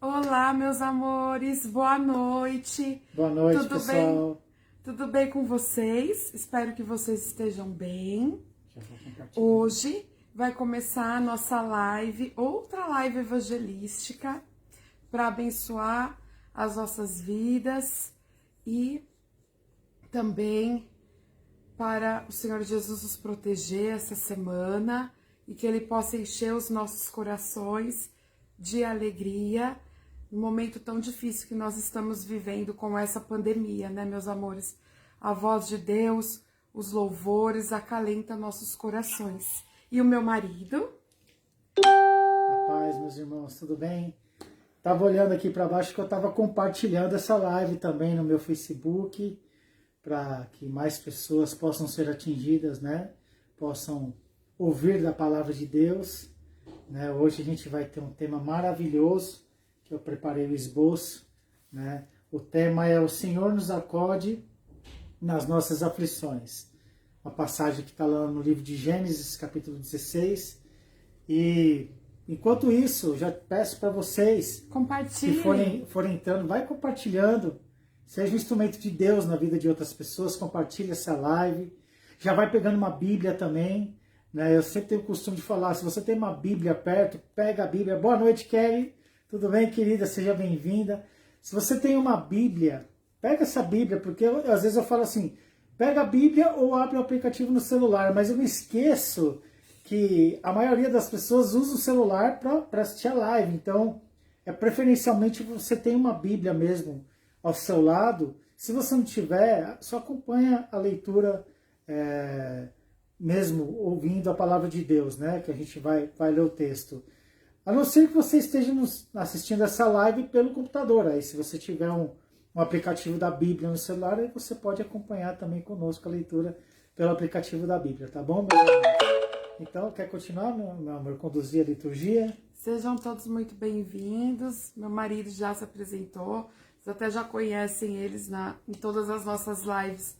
Olá, meus amores, boa noite. Boa noite, Tudo pessoal. bem? Tudo bem com vocês? Espero que vocês estejam bem. Já vou compartilhar. Hoje vai começar a nossa live, outra live evangelística, para abençoar as nossas vidas e também para o Senhor Jesus nos proteger essa semana e que Ele possa encher os nossos corações de alegria no momento tão difícil que nós estamos vivendo com essa pandemia, né, meus amores? A voz de Deus, os louvores acalenta nossos corações. E o meu marido? A paz, meus irmãos, tudo bem? Tava olhando aqui para baixo que eu tava compartilhando essa live também no meu Facebook, para que mais pessoas possam ser atingidas, né? Possam ouvir da palavra de Deus, né? Hoje a gente vai ter um tema maravilhoso, que eu preparei o esboço, né? O tema é: o Senhor nos acode nas nossas aflições. Uma passagem que está lá no livro de Gênesis, capítulo 16. E enquanto isso, já peço para vocês Compartilhe. que forem entrando, vai compartilhando. Seja um instrumento de Deus na vida de outras pessoas, compartilhe essa live. Já vai pegando uma Bíblia também, né? Eu sempre tenho o costume de falar, se você tem uma Bíblia perto, pega a Bíblia. Boa noite, Kelly. Tudo bem, querida? Seja bem-vinda. Se você tem uma Bíblia, pega essa Bíblia, porque às vezes eu falo assim, pega a Bíblia ou abre o aplicativo no celular, mas eu me esqueço que a maioria das pessoas usa o celular para assistir a live. Então, preferencialmente você tem uma Bíblia mesmo ao seu lado. Se você não tiver, só acompanha a leitura mesmo ouvindo a palavra de Deus, né? Que a gente vai ler o texto. A não ser que você esteja assistindo essa live pelo computador. Aí, se você tiver um aplicativo da Bíblia no celular, aí você pode acompanhar também conosco a leitura pelo aplicativo da Bíblia, tá bom, meus amigos? Então, quer continuar, meu amor, conduzir a liturgia? Sejam todos muito bem-vindos. Meu marido já se apresentou. Vocês até já conhecem eles em todas as nossas lives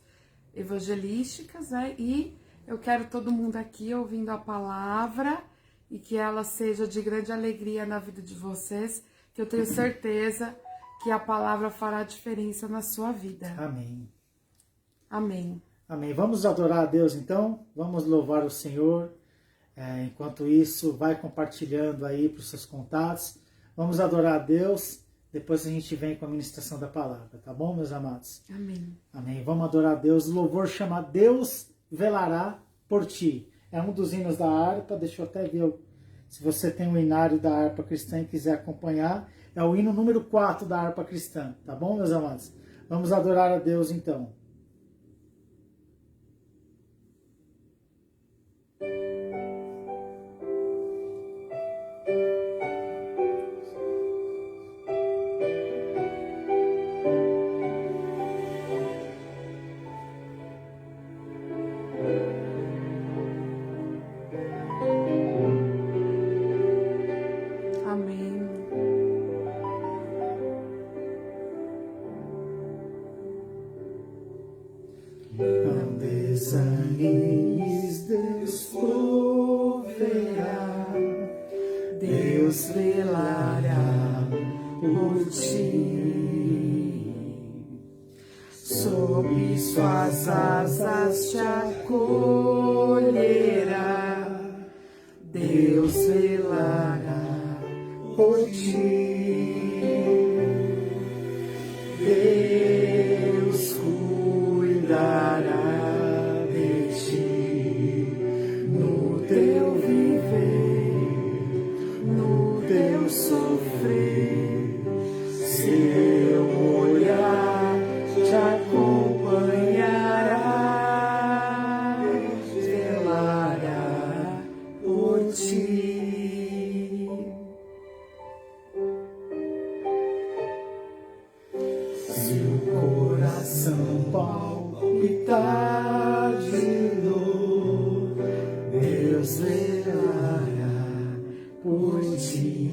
evangelísticas, né? E eu quero todo mundo aqui ouvindo a palavra e que ela seja de grande alegria na vida de vocês, que eu tenho certeza que a palavra fará diferença na sua vida. Amém. Amém. Amém. Vamos adorar a Deus, então? Vamos louvar o Senhor. Enquanto isso, vai compartilhando aí para os seus contatos. Vamos adorar a Deus. Depois a gente vem com a ministração da palavra, tá bom, meus amados? Amém. Amém. Vamos adorar a Deus. O louvor chama Deus velará por ti. É um dos hinos da harpa. Deixa eu até ver se você tem o hinário da harpa cristã e quiser acompanhar. É o hino número 4 da harpa cristã, tá bom, meus amados? Vamos adorar a Deus, então. Não desanimes, Deus proverá, Deus velará por ti. Sob suas asas te acolherá, Deus velará por ti. Deus cuidará de ti no teu viver, no teu sofrer. Seu olhar te acompanhará, velará por ti. Se o coração palpitar de dor, Deus velará por ti.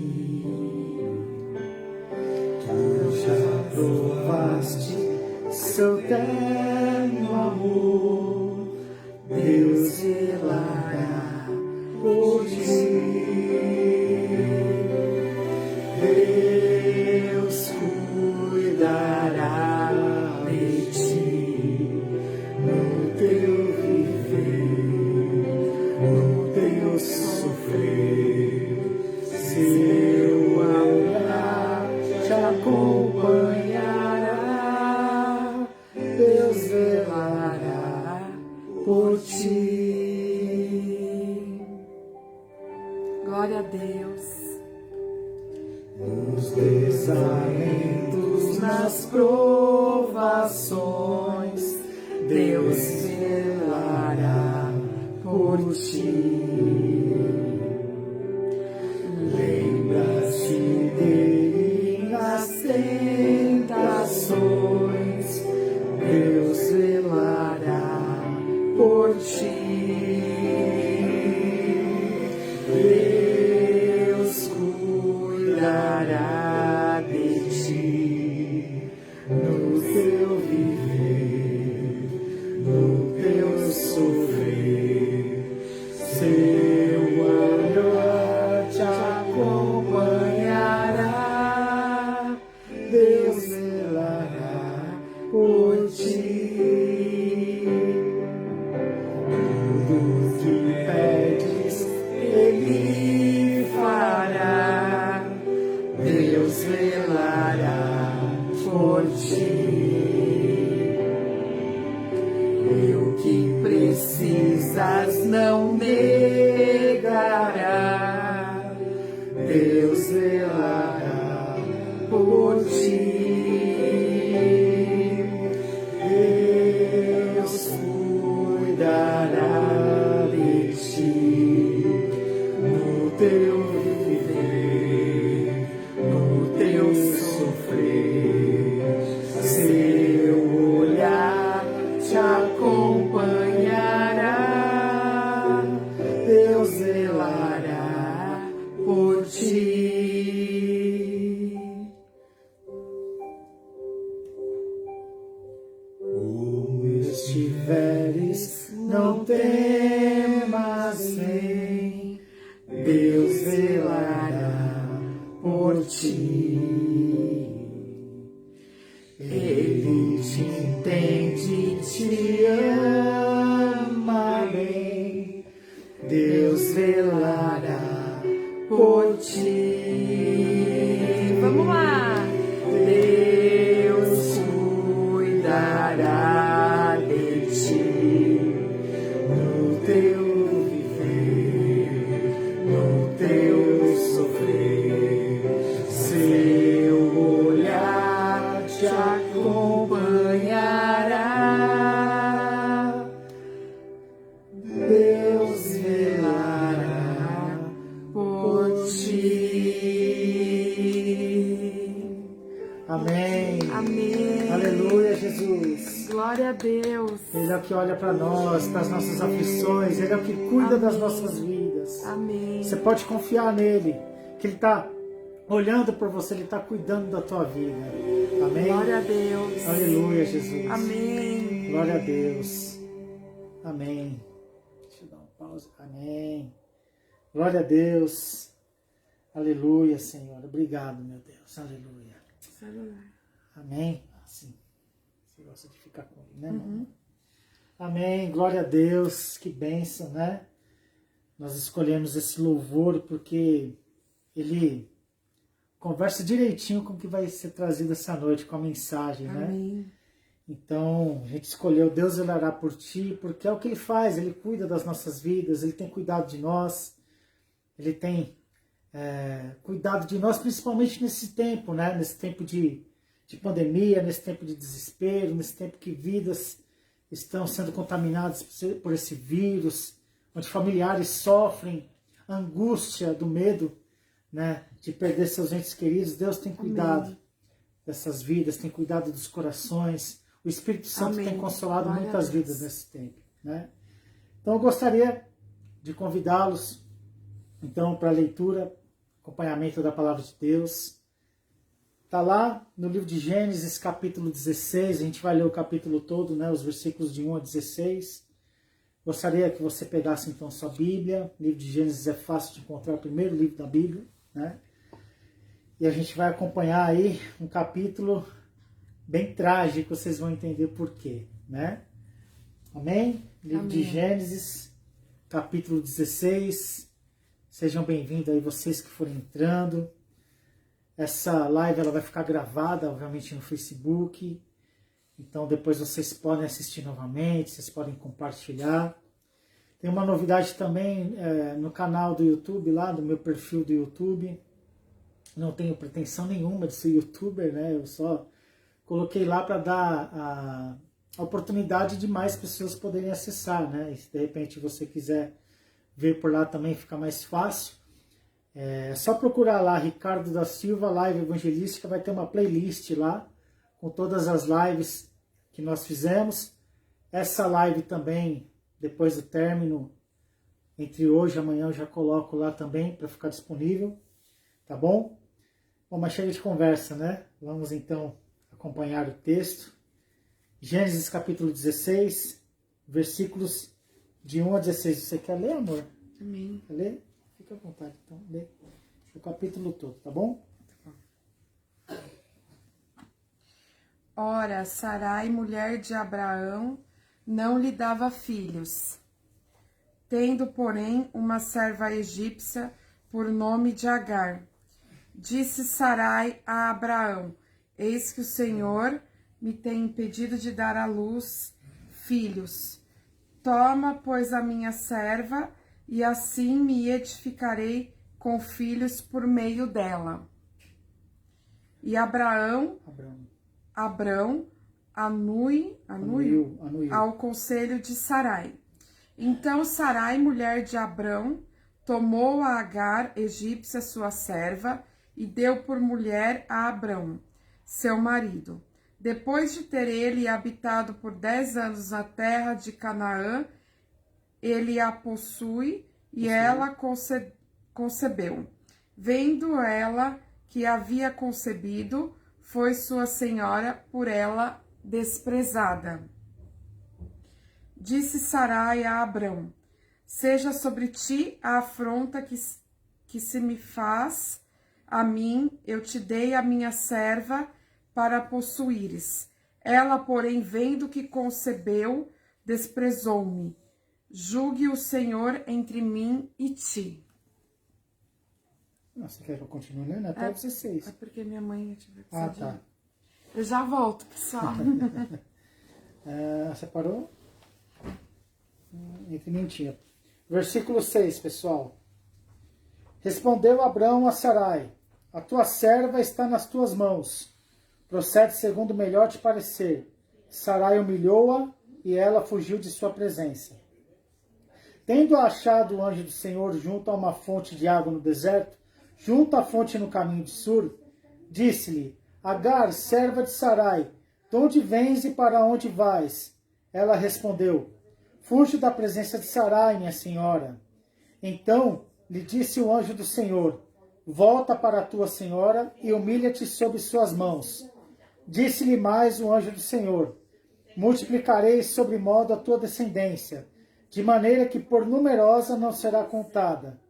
Tu já provaste seu terno amor, Deus velará por ti. Deus Nos desalentos, nas provações, Deus velará por ti. Lembra-se dele nas tentações, Deus velará por ti. Deus cuidará de ti no teu viver, no teu sofrer. Seu olhar te acompanhará, Deus velará por ti. Tudo que pedes, Ele fará, Deus velará por ti. E o que precisas não negará, Deus velará por ti. Deus cuidará de ti no teu viver, no teu sofrer. Seu olhar te acompanhará, Deus velará por ti. Como estiveres, não temas, vem, Deus velará por ti. Ele te entende, te ama bem, Deus velará por ti. Vamos lá! Deus cuidará de ti no teu viver, no teu sofrer. Seu olhar te acompanhará, Deus velará por ti. Amém. Amém. Aleluia, Jesus. Glória a Deus. Ele é o que olha para nós, para as nossas aflições, Ele é o que cuida das nossas vidas. Amém. Você pode confiar nele, que Ele está olhando por você, Ele está cuidando da tua vida. Amém? Glória a Deus. Aleluia, Jesus. Amém. Glória a Deus. Amém. Deixa eu dar uma pausa. Amém. Glória a Deus. Aleluia, Senhor. Obrigado, meu Deus. Aleluia. Amém. Assim. Você gosta de ficar com ele, né, irmão? Amém. Glória a Deus. Que bênção, né? Nós escolhemos esse louvor porque ele conversa direitinho com o que vai ser trazido essa noite, com a mensagem, né? Amém. Então, a gente escolheu Deus velará por ti, porque é o que Ele faz, Ele cuida das nossas vidas, Ele tem cuidado de nós, Ele tem cuidado de nós, principalmente nesse tempo, né? Nesse tempo de pandemia, nesse tempo de desespero, nesse tempo que vidas estão sendo contaminadas por esse vírus, onde familiares sofrem a angústia do medo, né, de perder seus entes queridos. Deus tem cuidado dessas vidas, tem cuidado dos corações. O Espírito Santo tem consolado muitas vidas nesse tempo, né? Então eu gostaria de convidá-los então para a leitura, acompanhamento da palavra de Deus. Está lá no livro de Gênesis, capítulo 16, a gente vai ler o capítulo todo, né, os versículos de 1 a 16. Gostaria que você pegasse então sua Bíblia. O livro de Gênesis é fácil de encontrar, o primeiro livro da Bíblia, né? E a gente vai acompanhar aí um capítulo bem trágico, vocês vão entender por quê, né? Amém? Livro de Gênesis, capítulo 16. Sejam bem-vindos aí vocês que forem entrando. Essa live ela vai ficar gravada, obviamente, no Facebook. Então depois vocês podem assistir novamente, vocês podem compartilhar. Tem uma novidade também no canal do YouTube, lá do meu perfil do YouTube. não tenho pretensão nenhuma de ser youtuber, né? Eu só coloquei lá para dar a oportunidade de mais pessoas poderem acessar, né? E se de repente você quiser ver por lá também, fica mais fácil. É só procurar lá Ricardo da Silva Live Evangelística, vai ter uma playlist lá com todas as lives que nós fizemos. Essa live também, depois do término, entre hoje e amanhã, eu já coloco lá também para ficar disponível, tá bom? Bom, mas chega de conversa, né? Vamos então acompanhar o texto. Gênesis capítulo 16, versículos de 1 a 16. Você quer ler, amor? Amém. Quer ler? Fica à vontade, então, lê o capítulo todo, tá bom? Ora, Sarai, mulher de Abraão, não lhe dava filhos, tendo, porém, uma serva egípcia por nome de Agar. Disse Sarai a Abraão: eis que o Senhor me tem impedido de dar à luz filhos. Toma, pois, a minha serva, e assim me edificarei com filhos por meio dela. E Abrão anuiu ao conselho de Sarai. Então Sarai, mulher de Abrão, tomou a Agar, egípcia, sua serva, e deu por mulher a Abrão, seu marido. Depois de ter ele habitado por 10 anos na terra de Canaã, ele a possui e ela concebeu. Vendo ela que havia concebido, foi sua senhora por ela desprezada. Disse Sarai a Abrão: seja sobre ti a afronta que se me faz a mim, eu te dei a minha serva para possuíres. Ela, porém, vendo que concebeu, desprezou-me. Julgue o Senhor entre mim e ti. Você quer que eu continue lendo? Até o 16. É porque minha mãe tiver que tá. Eu já volto, pessoal. Separou? Entre mentira. Versículo 6, pessoal. Respondeu Abrão a Sarai: a tua serva está nas tuas mãos. Procede segundo o melhor te parecer. Sarai humilhou-a e ela fugiu de sua presença. Tendo achado o anjo do Senhor junto a uma fonte de água no deserto, junto à fonte no caminho de Sur, disse-lhe: Agar, serva de Sarai, de onde vens e para onde vais? Ela respondeu: fujo da presença de Sarai, minha senhora. Então lhe disse o anjo do Senhor: volta para a tua senhora e humilha-te sob suas mãos. Disse-lhe mais o anjo do Senhor: multiplicarei sobre modo a tua descendência, de maneira que por numerosa não será contada.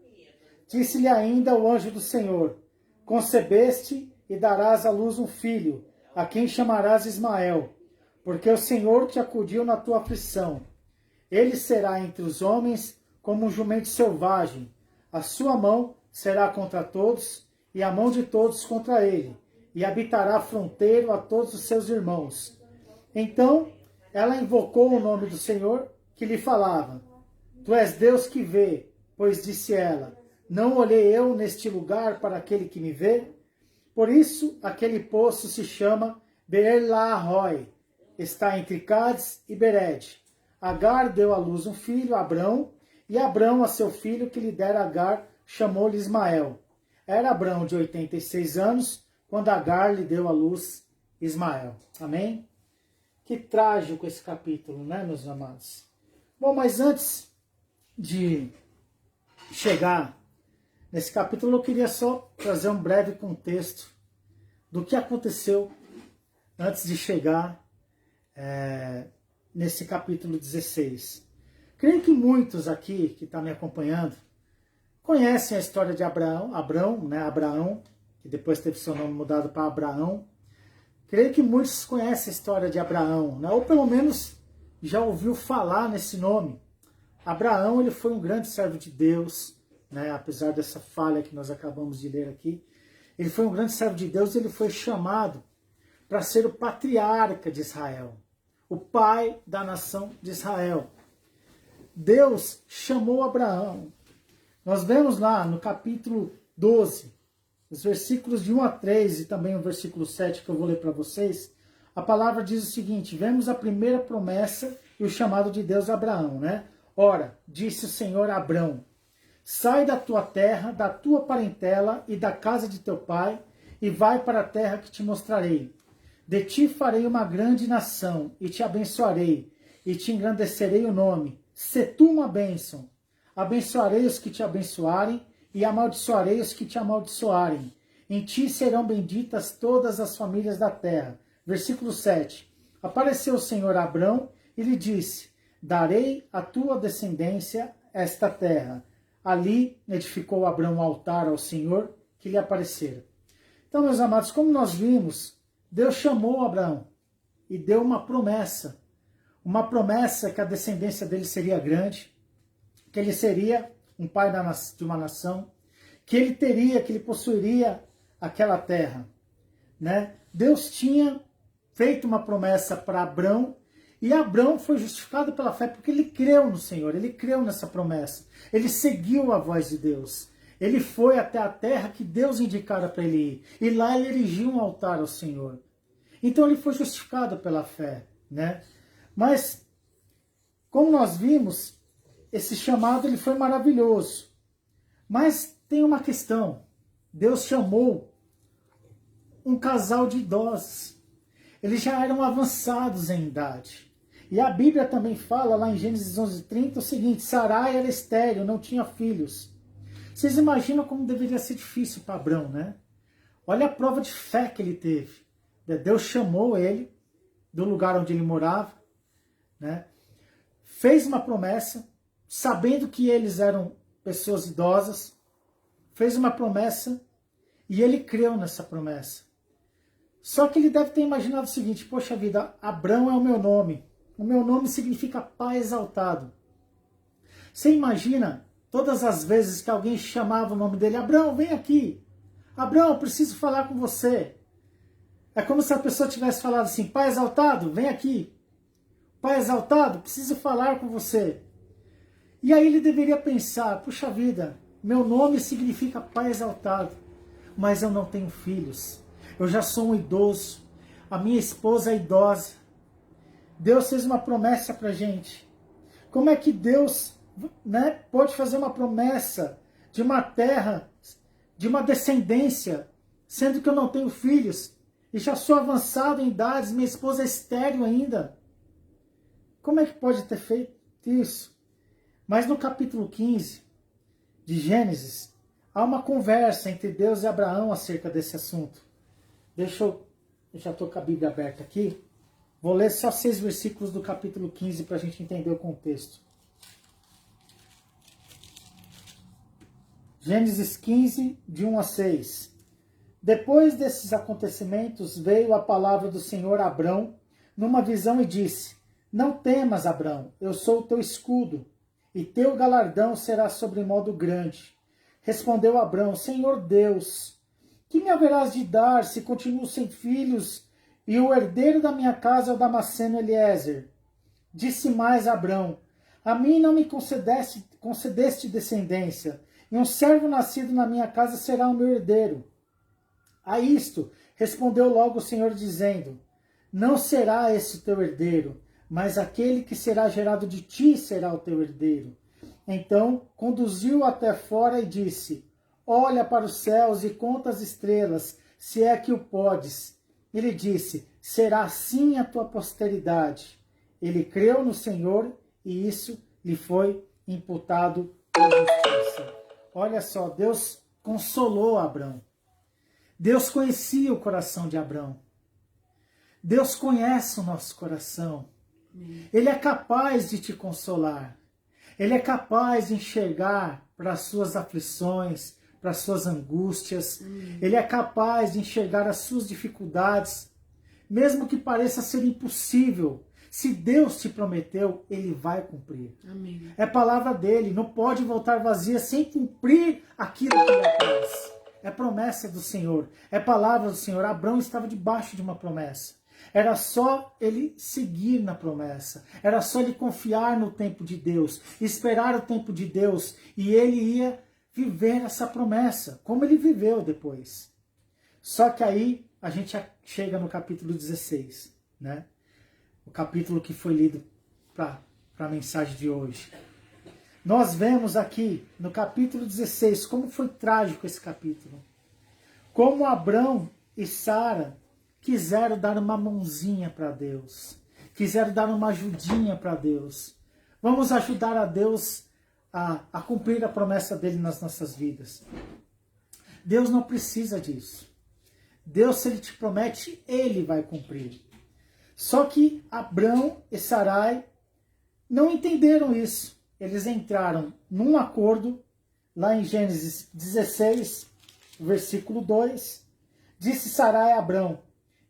Disse-lhe ainda o anjo do Senhor: concebeste e darás à luz um filho, a quem chamarás Ismael, porque o Senhor te acudiu na tua aflição. Ele será entre os homens como um jumento selvagem. A sua mão será contra todos, e a mão de todos contra ele, e habitará fronteiro a todos os seus irmãos. Então ela invocou o nome do Senhor, que lhe falava: tu és Deus que vê, pois disse ela: não olhei eu neste lugar para aquele que me vê? Por isso aquele poço se chama Beer-Lahai, está entre Cádiz e Bered. Agar deu à luz um filho, Abrão, e Abrão a seu filho que lhe dera Agar chamou-lhe Ismael. Era Abrão de 86 anos, quando Agar lhe deu à luz Ismael. Amém? Que trágico esse capítulo, né, meus amados? Bom, mas antes de chegar nesse capítulo, eu queria só trazer um breve contexto do que aconteceu antes de chegar nesse capítulo 16. Creio que muitos aqui que estão me acompanhando conhecem a história de Abraão, que depois teve seu nome mudado para Abraão. Creio que muitos conhecem a história de Abraão, né? Ou pelo menos já ouviu falar nesse nome. Abraão, ele foi um grande servo de Deus, né? Apesar dessa falha que nós acabamos de ler aqui. Ele foi um grande servo de Deus, ele foi chamado para ser o patriarca de Israel, o pai da nação de Israel. Deus chamou Abraão. Nós vemos lá no capítulo 12, os versículos de 1 a 3 e também o versículo 7 que eu vou ler para vocês, a palavra diz o seguinte: vemos a primeira promessa e o chamado de Deus a Abraão, né? Ora, disse o Senhor a Abrão: sai da tua terra, da tua parentela e da casa de teu pai, e vai para a terra que te mostrarei. De ti farei uma grande nação, e te abençoarei, e te engrandecerei o nome. Se tu uma bênção, abençoarei os que te abençoarem, e amaldiçoarei os que te amaldiçoarem. Em ti serão benditas todas as famílias da terra. Versículo 7. Apareceu o Senhor a Abrão e lhe disse: darei à tua descendência esta terra. Ali edificou Abrão um altar ao Senhor que lhe aparecera. Então, meus amados, como nós vimos, Deus chamou Abraão e deu uma promessa que a descendência dele seria grande, que ele seria um pai de uma nação, que ele possuiria aquela terra, né? Deus tinha feito uma promessa para Abrão, e Abrão foi justificado pela fé porque ele creu no Senhor, ele creu nessa promessa, ele seguiu a voz de Deus, ele foi até a terra que Deus indicara para ele ir, e lá ele erigiu um altar ao Senhor. Então ele foi justificado pela fé, né? Mas, como nós vimos, esse chamado ele foi maravilhoso. Mas tem uma questão. Deus chamou um casal de idosos. Eles já eram avançados em idade. E a Bíblia também fala, lá em Gênesis 11:30, o seguinte: Sarai era estéril, não tinha filhos. Vocês imaginam como deveria ser difícil para Abrão, né? Olha a prova de fé que ele teve. Deus chamou ele do lugar onde ele morava, né? Fez uma promessa, sabendo que eles eram pessoas idosas, fez uma promessa e ele creu nessa promessa. Só que ele deve ter imaginado o seguinte: poxa vida, Abrão é o meu nome significa pai exaltado. Você imagina todas as vezes que alguém chamava o nome dele: Abrão, vem aqui, Abrão, eu preciso falar com você. É como se a pessoa tivesse falado assim: pai exaltado, vem aqui, pai exaltado, preciso falar com você. E aí ele deveria pensar: puxa vida, meu nome significa pai exaltado, mas eu não tenho filhos, eu já sou um idoso, a minha esposa é idosa. Deus fez uma promessa para a gente. Como é que Deus, né, pode fazer uma promessa de uma terra, de uma descendência, sendo que eu não tenho filhos, e já sou avançado em idades, minha esposa é estéril ainda? Como é que pode ter feito isso? Mas no capítulo 15 de Gênesis, há uma conversa entre Deus e Abraão acerca desse assunto. Eu já estou com a Bíblia aberta aqui. Vou ler só 6 versículos do capítulo 15 para a gente entender o contexto. Gênesis 15, de 1 a 6. Depois desses acontecimentos, veio a palavra do Senhor a Abrão numa visão e disse: não temas, Abrão, eu sou o teu escudo, e teu galardão será sobremodo grande. Respondeu Abrão: Senhor Deus, que me haverás de dar se continuo sem filhos, e o herdeiro da minha casa é o Damasceno Eliezer? Disse mais Abrão: a mim não me concedeste descendência, e um servo nascido na minha casa será o meu herdeiro. A isto respondeu logo o Senhor, dizendo: não será esse o teu herdeiro, mas aquele que será gerado de ti será o teu herdeiro. Então conduziu-o até fora e disse: olha para os céus e conta as estrelas, se é que o podes. Ele disse: será assim a tua posteridade. Ele creu no Senhor e isso lhe foi imputado por justiça. Olha só, Deus consolou Abrão. Deus conhecia o coração de Abrão. Deus conhece o nosso coração. Ele é capaz de te consolar. Ele é capaz de enxergar para as suas aflições, para as suas angústias. Ele é capaz de enxergar as suas dificuldades, mesmo que pareça ser impossível. Se Deus te prometeu, Ele vai cumprir. Amém. É palavra dele, não pode voltar vazia sem cumprir aquilo que ele fez. É promessa do Senhor, é palavra do Senhor. Abrão estava debaixo de uma promessa. Era só ele seguir na promessa. Era só ele confiar no tempo de Deus, esperar o tempo de Deus, e ele ia viver essa promessa, como ele viveu depois. Só que aí a gente chega no capítulo 16, né? O capítulo que foi lido para a mensagem de hoje. Nós vemos aqui no capítulo 16 como foi trágico esse capítulo. Como Abrão e Sara quiseram dar uma mãozinha para Deus. Quiseram dar uma ajudinha para Deus. Vamos ajudar a Deus a cumprir a promessa dele nas nossas vidas. Deus não precisa disso. Deus, se ele te promete, ele vai cumprir. Só que Abrão e Sarai não entenderam isso. Eles entraram num acordo, lá em Gênesis 16, versículo 2. Disse Sarai a Abrão: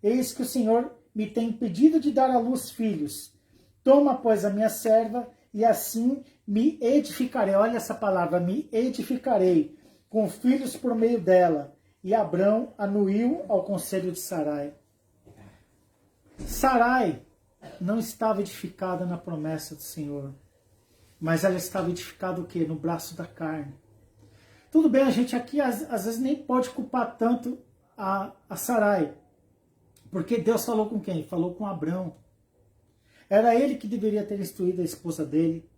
eis que o Senhor me tem impedido de dar à luz filhos. Toma, pois, a minha serva, e assim me edificarei. Olha essa palavra, me edificarei, com filhos por meio dela. E Abrão anuiu ao conselho de Sarai. Sarai não estava edificada na promessa do Senhor, mas ela estava edificada o quê? No braço da carne. Tudo bem, a gente aqui às vezes nem pode culpar tanto a Sarai, porque Deus falou com quem? Falou com Abrão. Era ele que deveria ter instruído a esposa dele.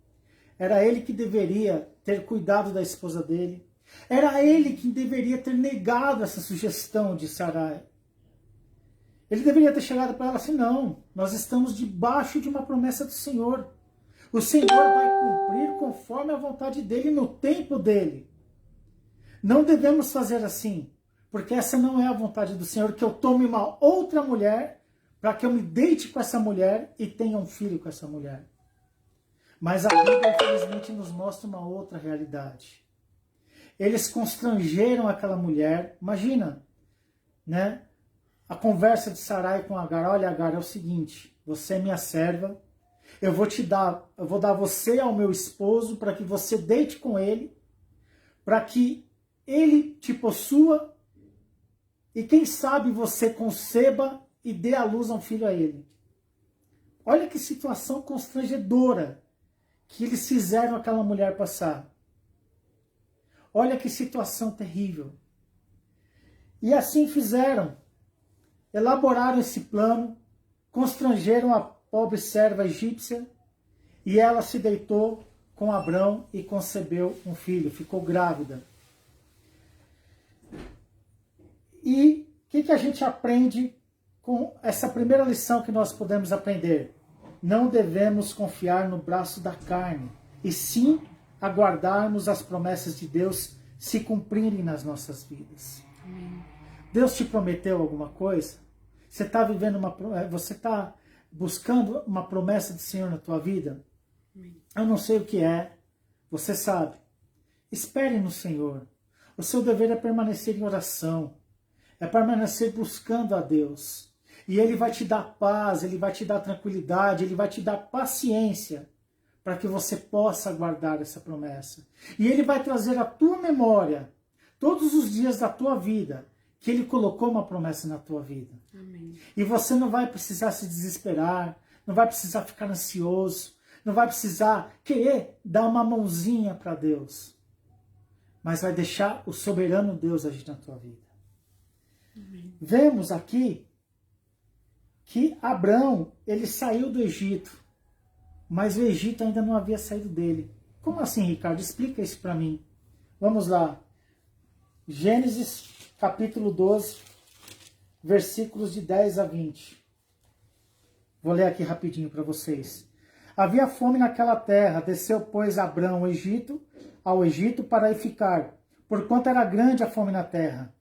Era ele que deveria ter cuidado da esposa dele. Era ele que deveria ter negado essa sugestão de Sarai. Ele deveria ter chegado para ela assim: não, nós estamos debaixo de uma promessa do Senhor. O Senhor vai cumprir conforme a vontade dele, no tempo dele. Não devemos fazer assim, porque essa não é a vontade do Senhor, que eu tome uma outra mulher, para que eu me deite com essa mulher e tenha um filho com essa mulher. Mas a Bíblia, infelizmente, nos mostra uma outra realidade. Eles constrangeram aquela mulher. Imagina, né? A conversa de Sarai com Agar: olha, Agar, é o seguinte, você é minha serva, eu vou dar você ao meu esposo para que você deite com ele, para que ele te possua e quem sabe você conceba e dê à luz a um filho a ele. Olha que situação constrangedora que eles fizeram aquela mulher passar. Olha que situação terrível. E assim fizeram. Elaboraram esse plano, constrangeram a pobre serva egípcia e ela se deitou com Abrão e concebeu um filho, ficou grávida. E o que a gente aprende com essa primeira lição que nós podemos aprender? Não devemos confiar no braço da carne, e sim aguardarmos as promessas de Deus se cumprirem nas nossas vidas. Amém. Deus te prometeu alguma coisa? Você está buscando uma promessa do Senhor na tua vida? Amém. Eu não sei o que é, você sabe. Espere no Senhor. O seu dever é permanecer em oração, é permanecer buscando a Deus. E Ele vai te dar paz, Ele vai te dar tranquilidade, Ele vai te dar paciência para que você possa guardar essa promessa. E Ele vai trazer à tua memória, todos os dias da tua vida, que Ele colocou uma promessa na tua vida. Amém. E você não vai precisar se desesperar, não vai precisar ficar ansioso, não vai precisar querer dar uma mãozinha para Deus, mas vai deixar o soberano Deus agir na tua vida. Amém. Vemos aqui que Abrão, ele saiu do Egito, mas o Egito ainda não havia saído dele. Como assim, Ricardo? Explica isso para mim. Vamos lá. Gênesis capítulo 12, versículos de 10 a 20. Vou ler aqui rapidinho para vocês. Havia fome naquela terra, desceu, pois, Abrão ao Egito para aí ficar, porquanto era grande a fome na terra.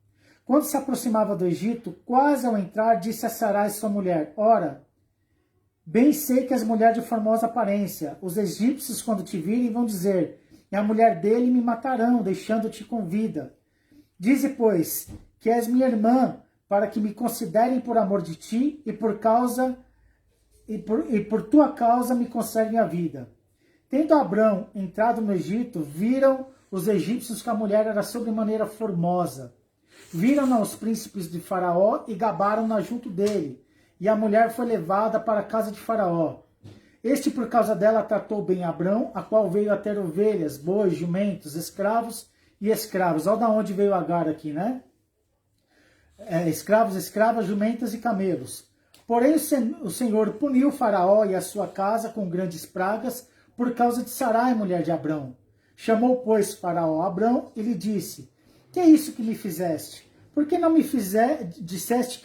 Quando se aproximava do Egito, quase ao entrar, disse a Sarai, sua mulher: ora, bem sei que és mulher de formosa aparência. Os egípcios, quando te virem, vão dizer: e a mulher dele me matarão, deixando-te com vida. Dize, pois, que és minha irmã, para que me considerem por amor de ti e por tua causa me conservem a vida. Tendo Abrão entrado no Egito, viram os egípcios que a mulher era sobremaneira formosa. Viram-na os príncipes de Faraó e gabaram-na junto dele. E a mulher foi levada para a casa de Faraó. Este, por causa dela, tratou bem Abrão, a qual veio a ter ovelhas, bois, jumentos, escravos e escravos. Olha de onde veio Agar aqui, né? Escravos, escravas, jumentas e camelos. Porém o Senhor puniu Faraó e a sua casa com grandes pragas por causa de Sarai, mulher de Abrão. Chamou, pois, Faraó a Abrão e lhe disse: que é isso que me fizeste? Por que não me disseste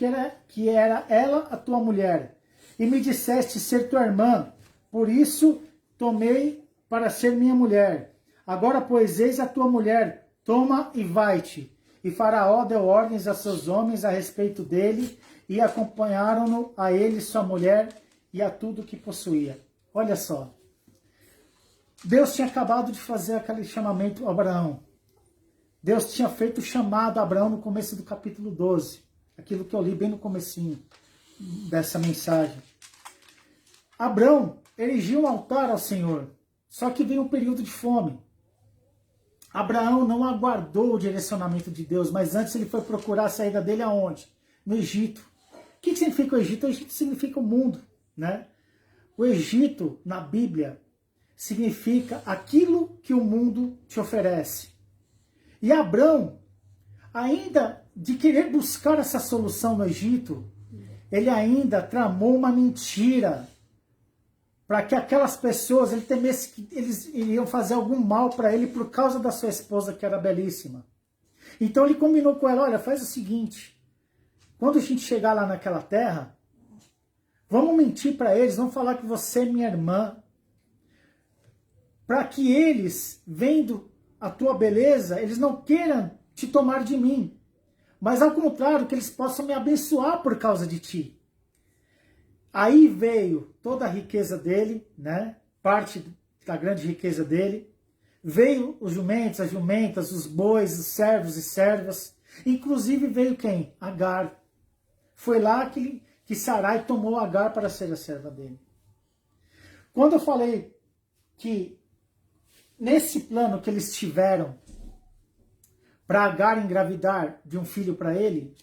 que era ela a tua mulher? E me disseste ser tua irmã, por isso tomei para ser minha mulher. Agora, pois, eis a tua mulher, toma e vai-te. E Faraó deu ordens a seus homens a respeito dele, e acompanharam-no a ele, sua mulher, e a tudo que possuía. Olha só. Deus tinha acabado de fazer aquele chamamento a Abraão. Deus tinha feito o chamado a Abraão no começo do capítulo 12. Aquilo que eu li bem no comecinho dessa mensagem. Abraão erigiu um altar ao Senhor. Só que veio um período de fome. Abraão não aguardou o direcionamento de Deus, mas antes ele foi procurar a saída dele aonde? No Egito. O que significa o Egito? O Egito significa o mundo, né? O Egito, na Bíblia, significa aquilo que o mundo te oferece. E Abraão, ainda de querer buscar essa solução no Egito, ele ainda tramou uma mentira para que aquelas pessoas, ele temesse que eles iriam fazer algum mal para ele por causa da sua esposa, que era belíssima. Então ele combinou com ela: olha, faz o seguinte, quando a gente chegar lá naquela terra, vamos mentir para eles, vamos falar que você é minha irmã, para que eles, vendo a tua beleza, eles não queiram te tomar de mim, mas ao contrário, que eles possam me abençoar por causa de ti. Aí veio toda a riqueza dele, né? Parte da grande riqueza dele. Veio os jumentos, as jumentas, os bois, os servos e servas. Inclusive veio quem? Agar. Foi lá que Sarai tomou Agar para ser a serva dele. Quando eu falei que nesse plano que eles tiveram para Agar engravidar de um filho para ele,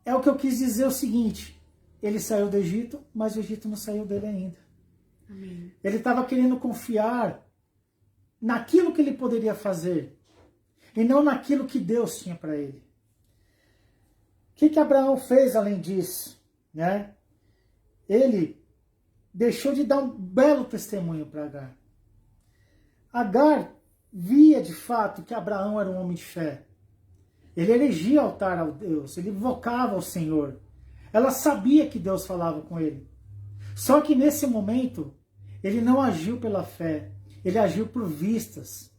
é o que eu quis dizer o seguinte: ele saiu do Egito, mas o Egito não saiu dele ainda. Amém. Ele estava querendo confiar naquilo que ele poderia fazer e não naquilo que Deus tinha para ele. O que Abraão fez além disso, né? Ele deixou de dar um belo testemunho para Agar. Agar via de fato que Abraão era um homem de fé. Ele erigia altar ao Deus, ele invocava ao Senhor. Ela sabia que Deus falava com ele. Só que nesse momento, ele não agiu pela fé, ele agiu por vistas.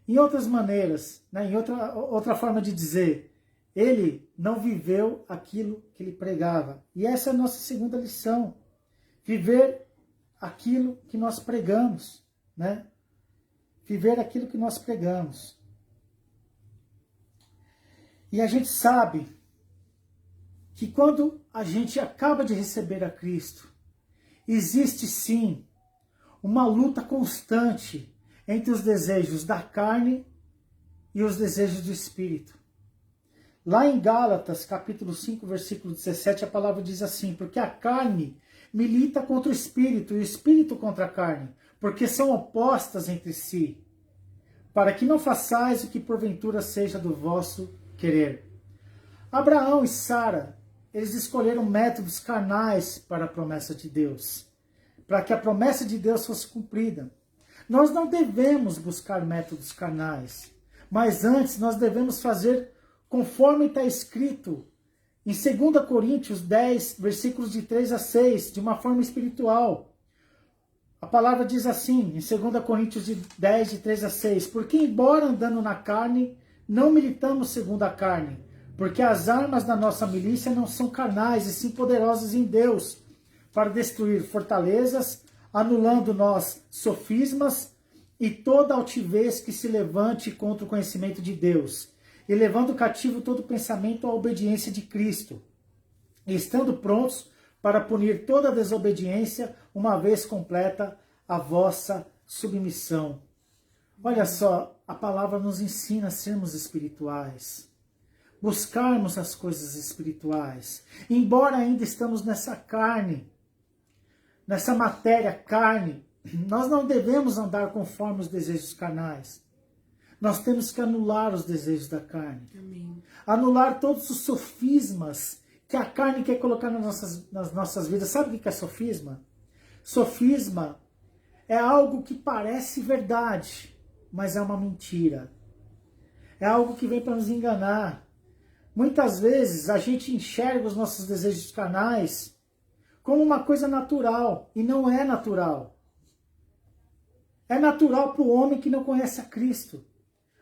Em outras maneiras, né, em outra forma de dizer, ele não viveu aquilo que ele pregava. E essa é a nossa segunda lição. Viver aquilo que nós pregamos, né? Viver aquilo que nós pregamos. E a gente sabe que quando a gente acaba de receber a Cristo, existe sim uma luta constante entre os desejos da carne e os desejos do Espírito. Lá em Gálatas, capítulo 5, versículo 17, a palavra diz assim: porque a carne milita contra o Espírito e o Espírito contra a carne, porque são opostas entre si, para que não façais o que porventura seja do vosso querer. Abraão e Sara, eles escolheram métodos carnais para a promessa de Deus, para que a promessa de Deus fosse cumprida. Nós não devemos buscar métodos carnais, mas antes nós devemos fazer conforme está escrito em 2 Coríntios 10, versículos de 3 a 6, de uma forma espiritual. A palavra diz assim, em 2 Coríntios 10, de 3 a 6, porque embora andando na carne, não militamos segundo a carne, porque as armas da nossa milícia não são carnais, e sim poderosas em Deus, para destruir fortalezas, anulando nós sofismas e toda altivez que se levante contra o conhecimento de Deus, e levando cativo todo pensamento à obediência de Cristo, e estando prontos para punir toda desobediência, uma vez completa a vossa submissão. Olha só, a palavra nos ensina a sermos espirituais, buscarmos as coisas espirituais, embora ainda estamos nessa carne, nessa matéria carne, nós não devemos andar conforme os desejos carnais. Nós temos que anular os desejos da carne. Amém. Anular todos os sofismas que a carne quer colocar nas nossas vidas. Sabe o que é sofisma? Sofisma é algo que parece verdade, mas é uma mentira. É algo que vem para nos enganar. Muitas vezes a gente enxerga os nossos desejos carnais como uma coisa natural, e não é natural. É natural para o homem que não conhece a Cristo.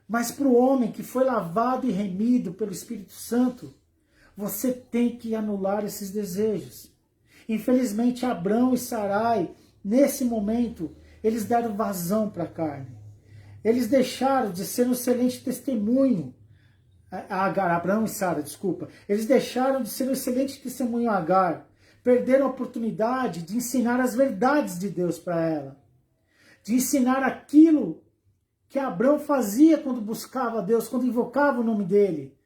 Mas para o homem que foi lavado e remido pelo Espírito Santo, você tem que anular esses desejos. Infelizmente, Abrão e Sarai, nesse momento, eles deram vazão para a carne. Eles deixaram de ser um excelente testemunho. Abrão e Sara, desculpa. Eles deixaram de ser um excelente testemunho a Agar. Perderam a oportunidade de ensinar as verdades de Deus para ela. De ensinar aquilo que Abrão fazia quando buscava a Deus, quando invocava o nome dele,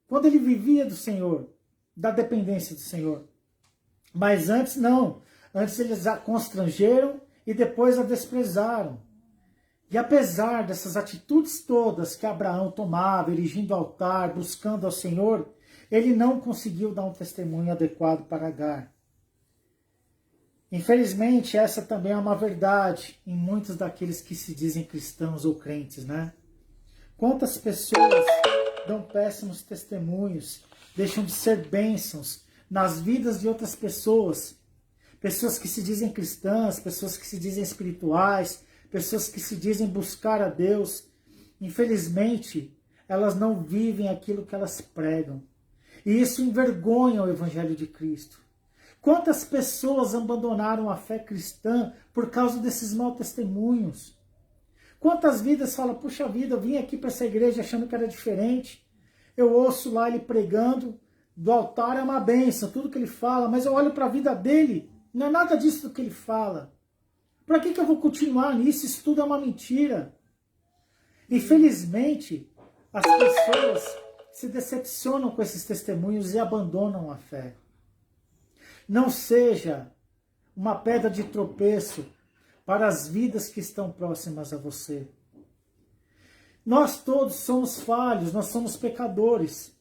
quando ele vivia do Senhor, da dependência do Senhor. Mas antes não, antes eles a constrangeram e depois a desprezaram. E apesar dessas atitudes todas que Abraão tomava, erigindo altar, buscando ao Senhor, ele não conseguiu dar um testemunho adequado para Agar. Infelizmente, essa também é uma verdade em muitos daqueles que se dizem cristãos ou crentes, né? Quantas pessoas dão péssimos testemunhos, deixam de ser bênçãos nas vidas de outras pessoas. Pessoas que se dizem cristãs, pessoas que se dizem espirituais, pessoas que se dizem buscar a Deus. Infelizmente, elas não vivem aquilo que elas pregam. E isso envergonha o Evangelho de Cristo. Quantas pessoas abandonaram a fé cristã por causa desses maus testemunhos? Quantas vidas falam, puxa vida, eu vim aqui para essa igreja achando que era diferente. Eu ouço lá ele pregando, do altar é uma bênção, tudo que ele fala, mas eu olho para a vida dele, não é nada disso do que ele fala. Para que eu vou continuar nisso? Isso tudo é uma mentira. Infelizmente, as pessoas se decepcionam com esses testemunhos e abandonam a fé. Não seja uma pedra de tropeço para as vidas que estão próximas a você. Nós todos somos falhos, nós somos pecadores,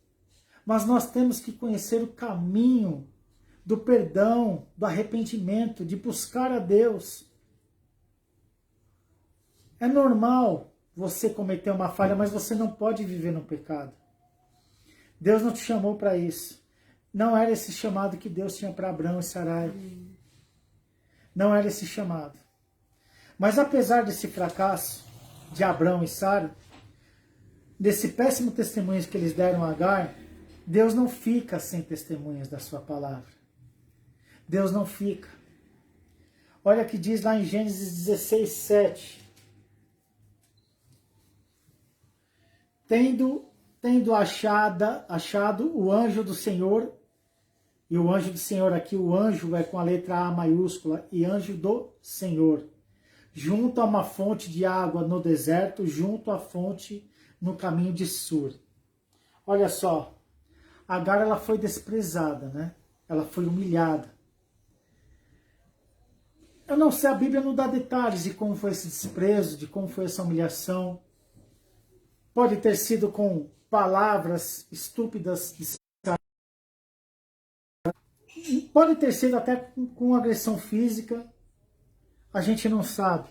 mas nós temos que conhecer o caminho do perdão, do arrependimento, de buscar a Deus. É normal você cometer uma falha, mas você não pode viver no pecado. Deus não te chamou para isso. Não era esse chamado que Deus tinha para Abrão e Sarai. Não era esse chamado. Mas apesar desse fracasso de Abrão e Sara, desse péssimo testemunho que eles deram a Agar, Deus não fica sem testemunhas da sua palavra. Deus não fica. Olha o que diz lá em Gênesis 16, 7. Tendo achado o anjo do Senhor, e o anjo do Senhor aqui, o anjo é com a letra A maiúscula, e anjo do Senhor, junto a uma fonte de água no deserto, junto à fonte no caminho de Sur. Olha só, Agar ela foi desprezada, né? Ela foi humilhada. Eu não sei, a Bíblia não dá detalhes de como foi esse desprezo, de como foi essa humilhação. Pode ter sido com palavras estúpidas, pode ter sido até com agressão física, a gente não sabe.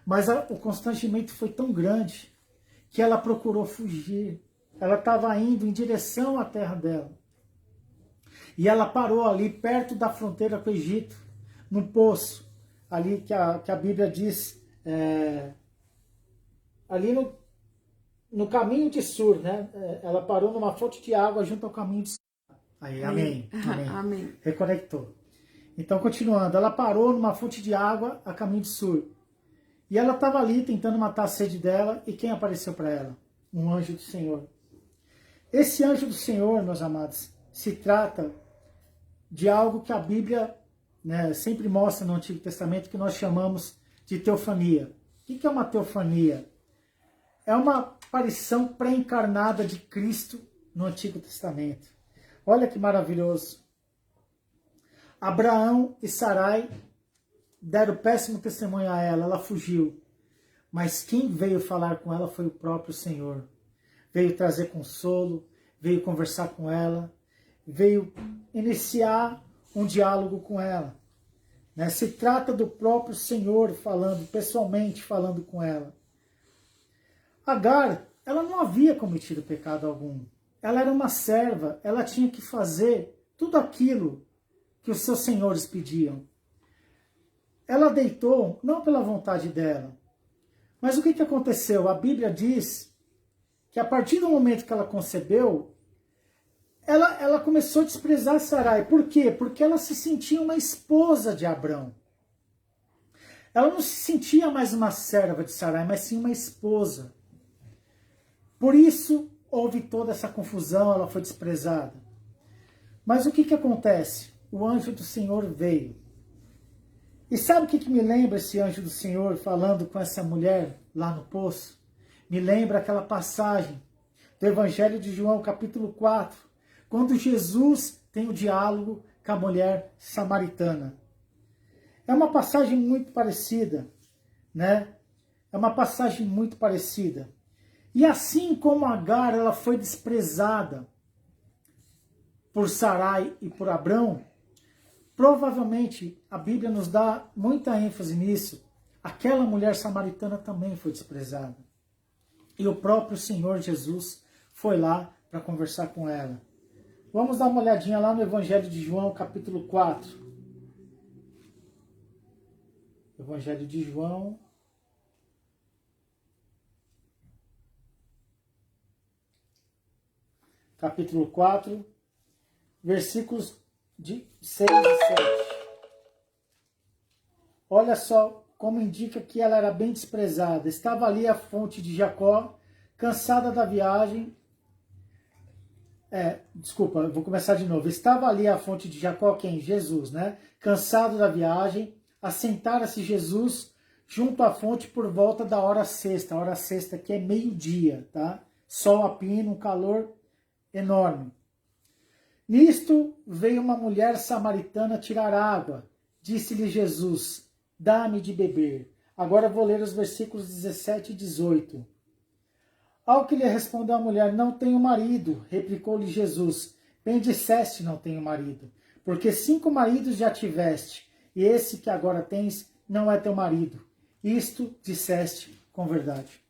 Mas o constrangimento foi tão grande que ela procurou fugir. Ela estava indo em direção à terra dela. E ela parou ali perto da fronteira com o Egito, num poço, ali que a Bíblia diz, ali no caminho de Sur, né? Ela parou numa fonte de água junto ao caminho de Sur. Aí, amém. Amém. Reconectou. Então, continuando, ela parou numa fonte de água a caminho de Sur. E ela estava ali tentando matar a sede dela, e quem apareceu para ela? Um anjo do Senhor. Esse anjo do Senhor, meus amados, se trata de algo que a Bíblia, né, sempre mostra no Antigo Testamento, que nós chamamos de teofania. O que é uma teofania? É uma aparição pré-encarnada de Cristo no Antigo Testamento. Olha que maravilhoso. Abraão e Sarai deram péssimo testemunho a ela, ela fugiu. mas quem veio falar com ela foi o próprio Senhor. Veio trazer consolo, veio conversar com ela, veio iniciar um diálogo com ela. Né? Se trata do próprio Senhor falando, pessoalmente falando com ela. Agar, ela não havia cometido pecado algum. Ela era uma serva, ela tinha que fazer tudo aquilo que os seus senhores pediam. Ela deitou, não pela vontade dela. Mas o que aconteceu? A Bíblia diz que a partir do momento que ela concebeu, ela começou a desprezar Sarai. Por quê? Porque ela se sentia uma esposa de Abrão. Ela não se sentia mais uma serva de Sarai, mas sim uma esposa. Por isso houve toda essa confusão, ela foi desprezada. Mas o que acontece? O anjo do Senhor veio. E sabe o que me lembra esse anjo do Senhor falando com essa mulher lá no poço? Me lembra aquela passagem do Evangelho de João, capítulo 4, quando Jesus tem o diálogo com a mulher samaritana. É uma passagem muito parecida, né? É uma passagem muito parecida. E assim como Agar, ela foi desprezada por Sarai e por Abrão, provavelmente a Bíblia nos dá muita ênfase nisso. Aquela mulher samaritana também foi desprezada. E o próprio Senhor Jesus foi lá para conversar com ela. Vamos dar uma olhadinha lá no Evangelho de João, capítulo 4. Evangelho de João, capítulo 4, versículos de 6 e 7. Olha só como indica que ela era bem desprezada. Estava ali a fonte de Jacó, cansada da viagem. Eu vou começar de novo. Estava ali a fonte de Jacó, quem? Jesus, né? Cansado da viagem, assentara-se Jesus junto à fonte por volta da hora sexta. A hora sexta que é meio-dia, tá? Sol a pino, um calor enorme. Nisto veio uma mulher samaritana tirar água. Disse-lhe Jesus, dá-me de beber. Agora vou ler os versículos 17 e 18. Ao que lhe respondeu a mulher, não tenho marido. Replicou-lhe Jesus, bem disseste, não tenho marido. Porque 5 maridos já tiveste, e esse que agora tens não é teu marido. Isto disseste com verdade.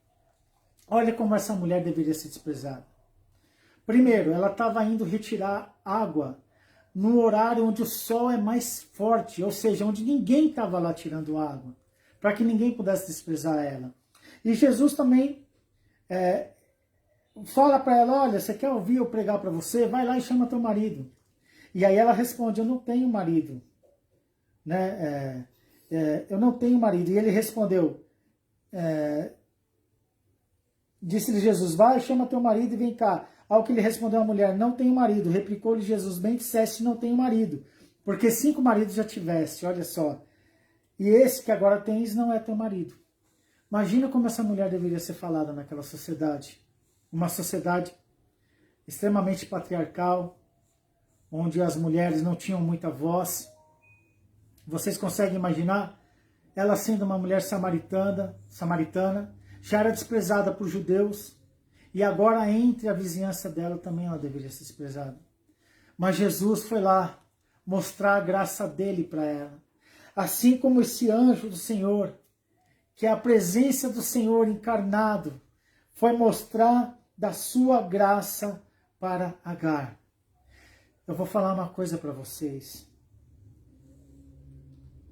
Olha como essa mulher deveria ser desprezada. Primeiro, ela estava indo retirar água no horário onde o sol é mais forte, ou seja, onde ninguém estava lá tirando água, para que ninguém pudesse desprezar ela. E Jesus também fala para ela, olha, você quer ouvir eu pregar para você? Vai lá e chama teu marido. E aí ela responde, eu não tenho marido. Né? Eu não tenho marido. E ele respondeu, disse-lhe Jesus, vai, chama teu marido e vem cá. Ao que lhe respondeu a mulher, não tenho marido. Replicou-lhe Jesus, bem disseste, não tenho marido. Porque 5 maridos já tiveste, olha só. E esse que agora tens não é teu marido. Imagina como essa mulher deveria ser falada naquela sociedade. Uma sociedade extremamente patriarcal, onde as mulheres não tinham muita voz. Vocês conseguem imaginar? Ela sendo uma mulher samaritana, já era desprezada por judeus, e agora entre a vizinhança dela também ela deveria ser desprezada. Mas Jesus foi lá mostrar a graça dele para ela. Assim como esse anjo do Senhor, que é a presença do Senhor encarnado, foi mostrar da sua graça para Agar. Eu vou falar uma coisa para vocês.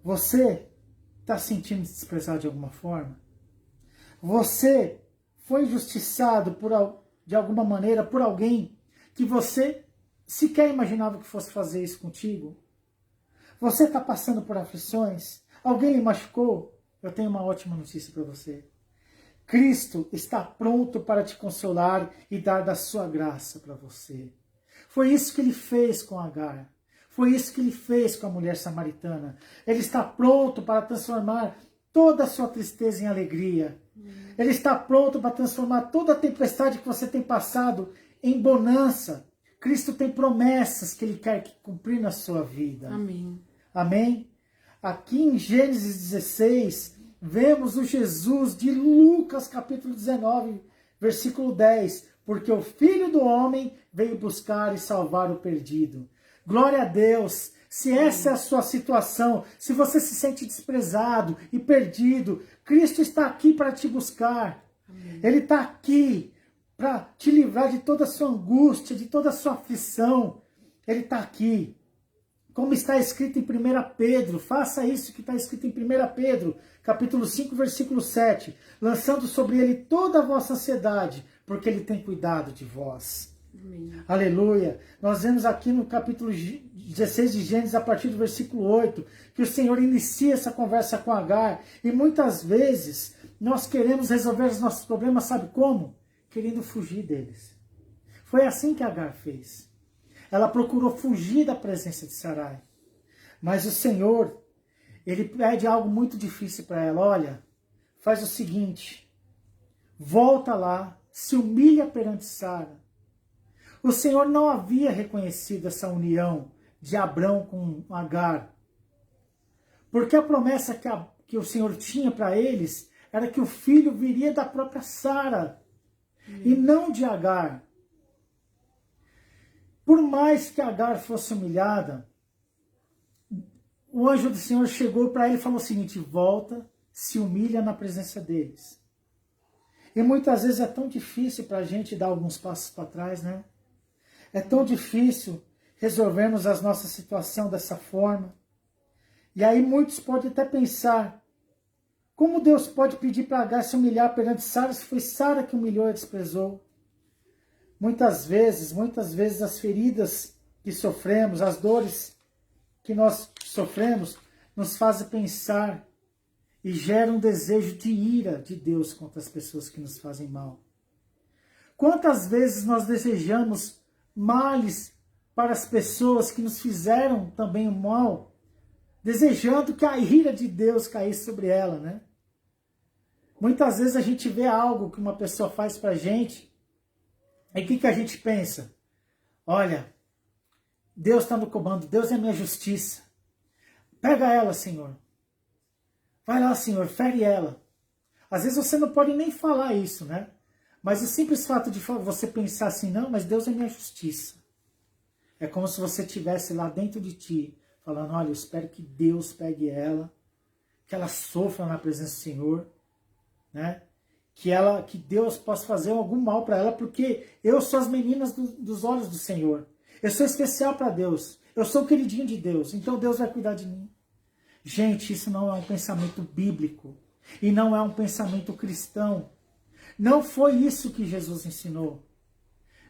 Você está sentindo desprezado de alguma forma? Você foi injustiçado de alguma maneira por alguém que você sequer imaginava que fosse fazer isso contigo? Você está passando por aflições? Alguém lhe machucou? Eu tenho uma ótima notícia para você. Cristo está pronto para te consolar e dar da sua graça para você. Foi isso que ele fez com Agar. Foi isso que ele fez com a mulher samaritana. Ele está pronto para transformar toda a sua tristeza em alegria. Ele está pronto para transformar toda a tempestade que você tem passado em bonança. Cristo tem promessas que ele quer cumprir na sua vida. Amém. Amém? Aqui em Gênesis 16, vemos o Jesus de Lucas capítulo 19, versículo 10, porque o Filho do Homem veio buscar e salvar o perdido. Glória a Deus! Se essa é a sua situação, se você se sente desprezado e perdido, Cristo está aqui para te buscar. Amém. Ele está aqui para te livrar de toda a sua angústia, de toda a sua aflição. Ele está aqui. Como está escrito em 1 Pedro, faça isso que está escrito em 1 Pedro, capítulo 5, versículo 7, lançando sobre ele toda a vossa ansiedade, porque ele tem cuidado de vós. Amém. Aleluia. Nós vemos aqui no capítulo 16 de Gênesis, a partir do versículo 8, que o Senhor inicia essa conversa com Agar, e muitas vezes nós queremos resolver os nossos problemas, sabe como? Querendo fugir deles. Foi assim que Agar fez. Ela procurou fugir da presença de Sarai. Mas o Senhor, ele pede algo muito difícil para ela. Olha, faz o seguinte, volta lá, se humilha perante Sara. O Senhor não havia reconhecido essa união de Abrão com Agar. Porque a promessa que o Senhor tinha para eles era que o filho viria da própria Sara e não de Agar. Por mais que Agar fosse humilhada, o anjo do Senhor chegou para ele e falou o seguinte, volta, se humilha na presença deles. E muitas vezes é tão difícil para a gente dar alguns passos para trás, né? É tão difícil resolvermos a nossa situação dessa forma. E aí muitos podem até pensar, como Deus pode pedir para Agar se humilhar perante Sara, se foi Sara que humilhou e desprezou? Muitas vezes as feridas que sofremos, as dores que nós sofremos, nos fazem pensar e geram um desejo de ira de Deus contra as pessoas que nos fazem mal. Quantas vezes nós desejamos males para as pessoas que nos fizeram também o mal, desejando que a ira de Deus caísse sobre ela, né? Muitas vezes a gente vê algo que uma pessoa faz para a gente, e o que a gente pensa? Olha, Deus está no comando, Deus é minha justiça. Pega ela, Senhor. Vai lá, Senhor, fere ela. Às vezes você não pode nem falar isso, né? Mas o simples fato de você pensar assim, não, mas Deus é minha justiça. É como se você estivesse lá dentro de ti, falando, olha, eu espero que Deus pegue ela, que ela sofra na presença do Senhor, né? Que Deus possa fazer algum mal para ela, porque eu sou as meninas dos olhos do Senhor. Eu sou especial para Deus. Eu sou o queridinho de Deus. Então Deus vai cuidar de mim. Gente, isso não é um pensamento bíblico. E não é um pensamento cristão. Não foi isso que Jesus ensinou.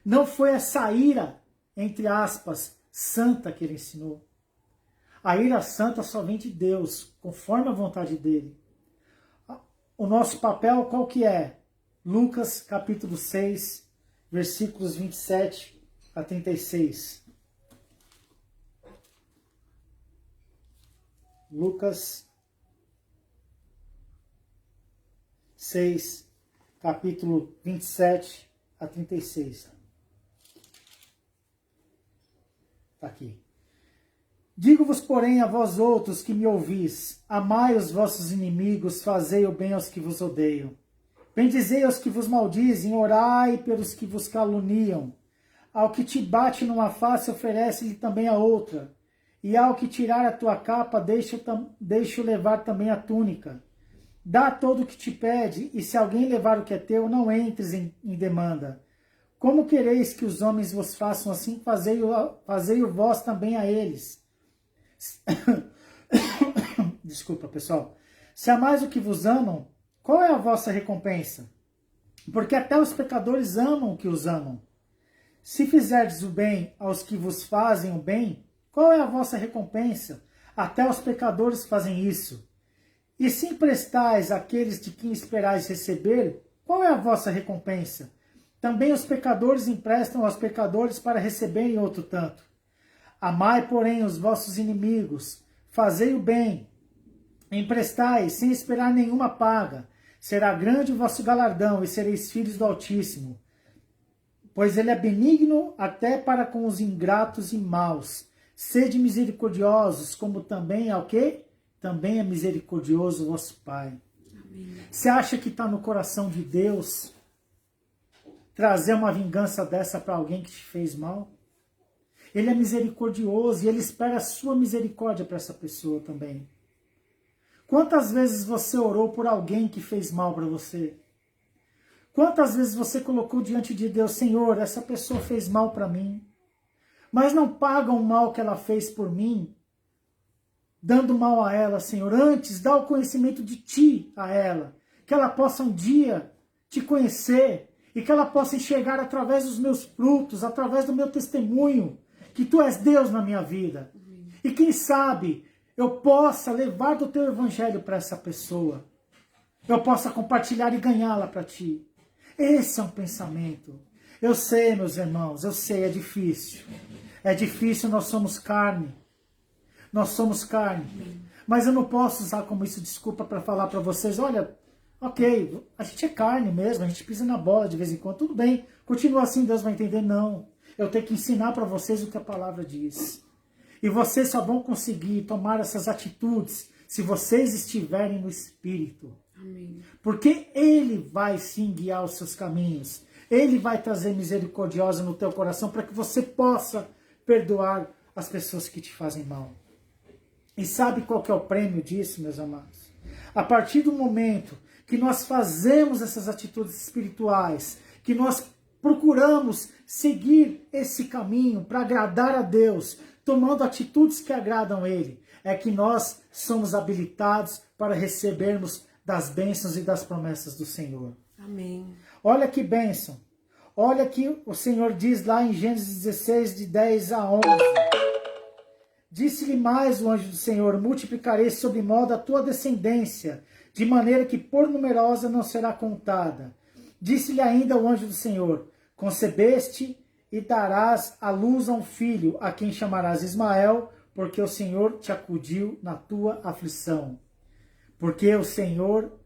Não foi essa ira, entre aspas, santa que ele ensinou. A ira santa só vem de Deus, conforme a vontade dele. O nosso papel qual que é? Lucas capítulo 6, versículos 27 a 36. Lucas 6, capítulo 27 a 36. Está aqui. Digo-vos, porém, a vós outros que me ouvis, amai os vossos inimigos, fazei o bem aos que vos odeiam. Bendizei aos que vos maldizem, orai pelos que vos caluniam. Ao que te bate numa face, oferece-lhe também a outra. E ao que tirar a tua capa, deixa-o levar também a túnica. Dá todo o que te pede, e se alguém levar o que é teu, não entres em demanda. Como quereis que os homens vos façam assim, fazei-o vós também a eles. Desculpa, pessoal. Se amais o que vos amam, qual é a vossa recompensa? Porque até os pecadores amam o que os amam. Se fizerdes o bem aos que vos fazem o bem, qual é a vossa recompensa? Até os pecadores fazem isso. E se emprestais àqueles de quem esperais receber, qual é a vossa recompensa? Também os pecadores emprestam aos pecadores para receberem outro tanto. Amai, porém, os vossos inimigos, fazei o bem, emprestai, sem esperar nenhuma paga. Será grande o vosso galardão, e sereis filhos do Altíssimo. Pois ele é benigno até para com os ingratos e maus. Sede misericordiosos, como também é o quê? Também é misericordioso o vosso Pai. Você acha que está no coração de Deus trazer uma vingança dessa para alguém que te fez mal? Ele é misericordioso e Ele espera a sua misericórdia para essa pessoa também. Quantas vezes você orou por alguém que fez mal para você? Quantas vezes você colocou diante de Deus, Senhor, essa pessoa fez mal para mim, mas não paga o mal que ela fez por mim, dando mal a ela, Senhor. Antes, dá o conhecimento de Ti a ela, que ela possa um dia Te conhecer e que ela possa enxergar através dos meus frutos, através do meu testemunho, que Tu és Deus na minha vida. E quem sabe eu possa levar do Teu Evangelho para essa pessoa, eu possa compartilhar e ganhá-la para Ti. Esse é um pensamento. Eu sei, meus irmãos, eu sei, é difícil. É difícil, nós somos carne. Nós somos carne. Mas eu não posso usar como isso desculpa para falar para vocês, olha, ok, a gente é carne mesmo, a gente pisa na bola de vez em quando, tudo bem, continua assim, Deus vai entender. Não, eu tenho que ensinar para vocês o que a palavra diz. E vocês só vão conseguir tomar essas atitudes se vocês estiverem no Espírito. Amém. Porque Ele vai sim guiar os seus caminhos. Ele vai trazer misericordiosa no teu coração para que você possa perdoar as pessoas que te fazem mal. E sabe qual que é o prêmio disso, meus amados? A partir do momento que nós fazemos essas atitudes espirituais, que nós procuramos seguir esse caminho para agradar a Deus, tomando atitudes que agradam a Ele, é que nós somos habilitados para recebermos das bênçãos e das promessas do Senhor. Amém. Olha que bênção. Olha que o Senhor diz lá em Gênesis 16, de 10 a 11. Disse-lhe mais o anjo do Senhor, multiplicarei sobre modo a tua descendência, de maneira que por numerosa não será contada. Disse-lhe ainda o anjo do Senhor, concebeste e darás à luz a um filho, a quem chamarás Ismael, porque o Senhor te acudiu na tua aflição. Porque o Senhor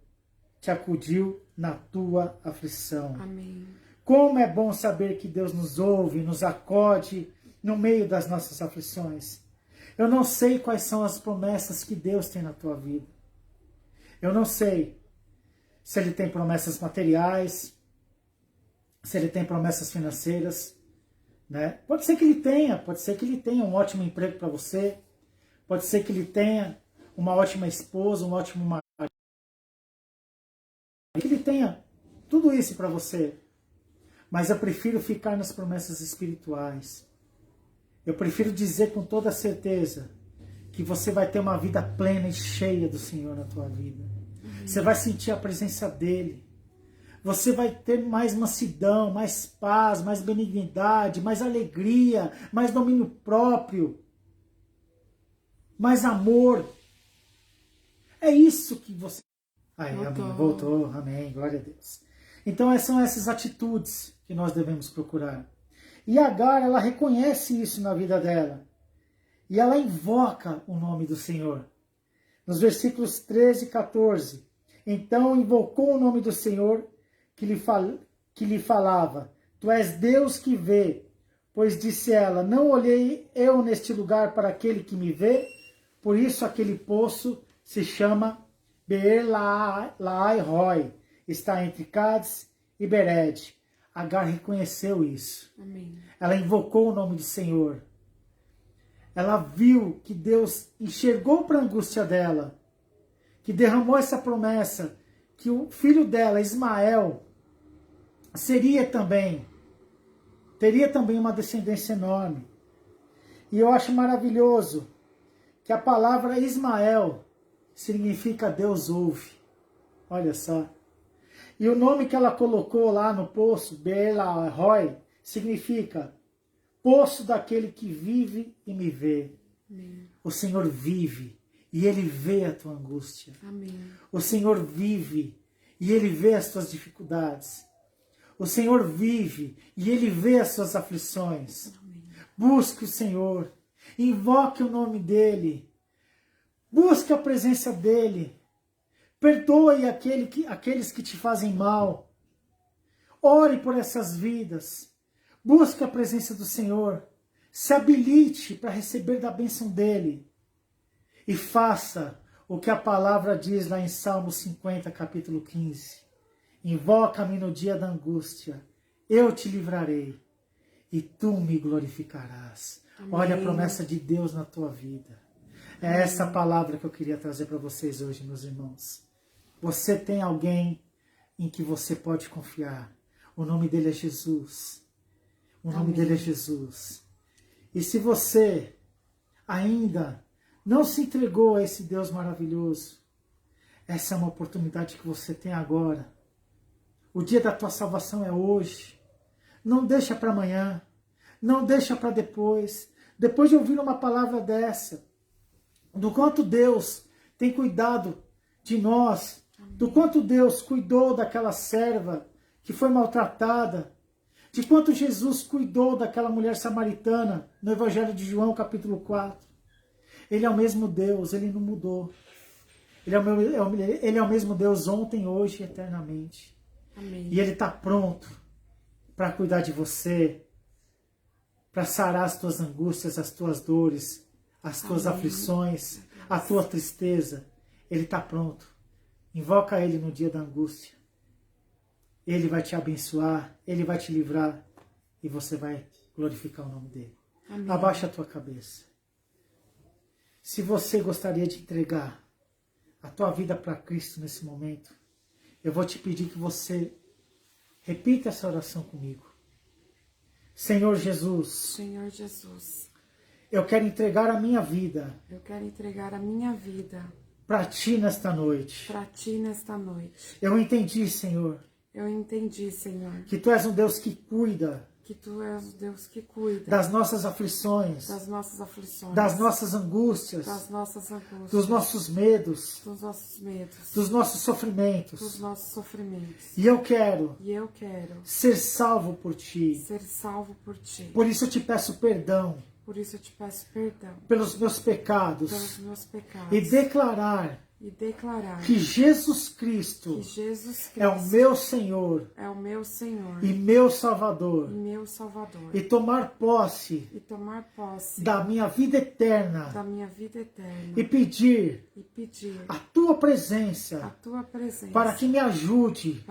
te acudiu na tua aflição. Amém. Como é bom saber que Deus nos ouve, nos acode no meio das nossas aflições. Eu não sei quais são as promessas que Deus tem na tua vida. Eu não sei se Ele tem promessas materiais, se Ele tem promessas financeiras, né? Pode ser que Ele tenha um ótimo emprego para você, pode ser que Ele tenha uma ótima esposa, um ótimo marido, que Ele tenha tudo isso para você. Mas eu prefiro ficar nas promessas espirituais. Eu prefiro dizer com toda certeza que você vai ter uma vida plena e cheia do Senhor na tua vida. Você vai sentir a presença dEle. Você vai ter mais mansidão, mais paz, mais benignidade, mais alegria, mais domínio próprio, mais amor. É isso que você... Aí, amém. Voltou, amém, glória a Deus. Então são essas atitudes que nós devemos procurar. E Agar, ela reconhece isso na vida dela. E ela invoca o nome do Senhor. Nos versículos 13 e 14. Então invocou o nome do Senhor que lhe falava. Tu és Deus que vê. Pois disse ela, não olhei eu neste lugar para aquele que me vê. Por isso aquele poço se chama Beer-Lahai-Roi. Está entre Cádiz e Bered. Agar reconheceu isso. Amém. Ela invocou o nome do Senhor. Ela viu que Deus enxergou para a angústia dela, que derramou essa promessa, que o filho dela, Ismael, teria também uma descendência enorme. E eu acho maravilhoso que a palavra Ismael significa Deus ouve. Olha só. E o nome que ela colocou lá no poço, Beer-Lahai-Roi, significa poço daquele que vive e me vê. Amém. O Senhor vive e Ele vê a tua angústia. Amém. O Senhor vive e Ele vê as tuas dificuldades. O Senhor vive e Ele vê as tuas aflições. Amém. Busque o Senhor, invoque o nome dEle, busque a presença dEle. Perdoe aqueles que te fazem mal. Ore por essas vidas. Busque a presença do Senhor. Se habilite para receber da bênção dEle. E faça o que a palavra diz lá em Salmo 50, capítulo 15. Invoca-me no dia da angústia, eu te livrarei e tu me glorificarás. Amém. Olha a promessa de Deus na tua vida. É essa palavra que eu queria trazer para vocês hoje, meus irmãos. Você tem alguém em que você pode confiar. O nome dele é Jesus. O nome dele é Jesus. E se você ainda não se entregou a esse Deus maravilhoso, essa é uma oportunidade que você tem agora. O dia da tua salvação é hoje. Não deixa para amanhã. Não deixa para depois. Depois de ouvir uma palavra dessa, do quanto Deus tem cuidado de nós, do quanto Deus cuidou daquela serva que foi maltratada, de quanto Jesus cuidou daquela mulher samaritana no Evangelho de João, capítulo 4. Ele é o mesmo Deus, ele não mudou. Ele é o mesmo Deus ontem, hoje e eternamente. Amém. E ele está pronto para cuidar de você, para sarar as tuas angústias, as tuas dores, as tuas aflições, a tua tristeza. Ele está pronto. Invoca ele no dia da angústia. Ele vai te abençoar, ele vai te livrar e você vai glorificar o nome dele. Amém. Abaixa a tua cabeça. Se você gostaria de entregar a tua vida para Cristo nesse momento, eu vou te pedir que você repita essa oração comigo. Senhor Jesus. Senhor Jesus. Eu quero entregar a minha vida. Eu quero entregar a minha vida. Para ti nesta noite. Para ti nesta noite. Eu entendi, Senhor. Eu entendi, Senhor. Que tu és um Deus que cuida. Que tu és o Deus que cuida. Das nossas aflições. Das nossas aflições. Das nossas angústias. Das nossas angústias. Dos nossos medos. Dos nossos medos. Dos nossos sofrimentos. Dos nossos sofrimentos. E eu quero. Ser salvo por ti. Ser salvo por ti. Por isso eu te peço perdão. Por isso eu te peço perdão. Pelos meus pecados. Pelos meus pecados. E declarar que Jesus Cristo é o meu Senhor. É o meu Senhor. E meu Salvador. E meu Salvador. E tomar posse. Da minha vida eterna. Da minha vida eterna. E pedir. A tua presença. Para que me ajude.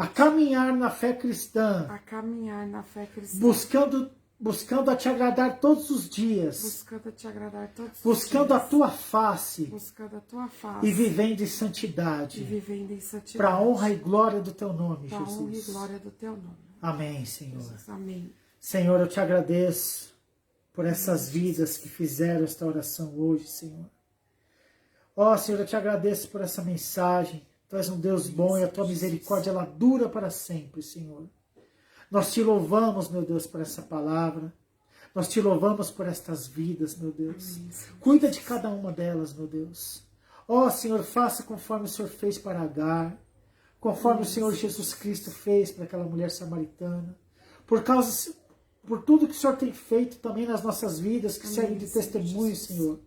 A caminhar na fé cristã. Buscando a te agradar todos os dias. Buscando a tua face. E vivendo em santidade. Para a honra e glória do teu nome, Jesus. Amém, Senhor. Amém. Senhor, eu te agradeço por essas vidas que fizeram esta oração hoje, Senhor. Ó, Senhor, eu te agradeço por essa mensagem. Tu és um Deus bom e a tua misericórdia, ela dura para sempre, Senhor. Nós te louvamos, meu Deus, por essa palavra. Nós te louvamos por estas vidas, meu Deus. Amém. Cuida de cada uma delas, meu Deus. Ó, Senhor, faça conforme o Senhor fez para Agar. Conforme o Senhor Jesus Cristo fez para aquela mulher samaritana. Por tudo que o Senhor tem feito também nas nossas vidas, que servem de testemunho, Senhor.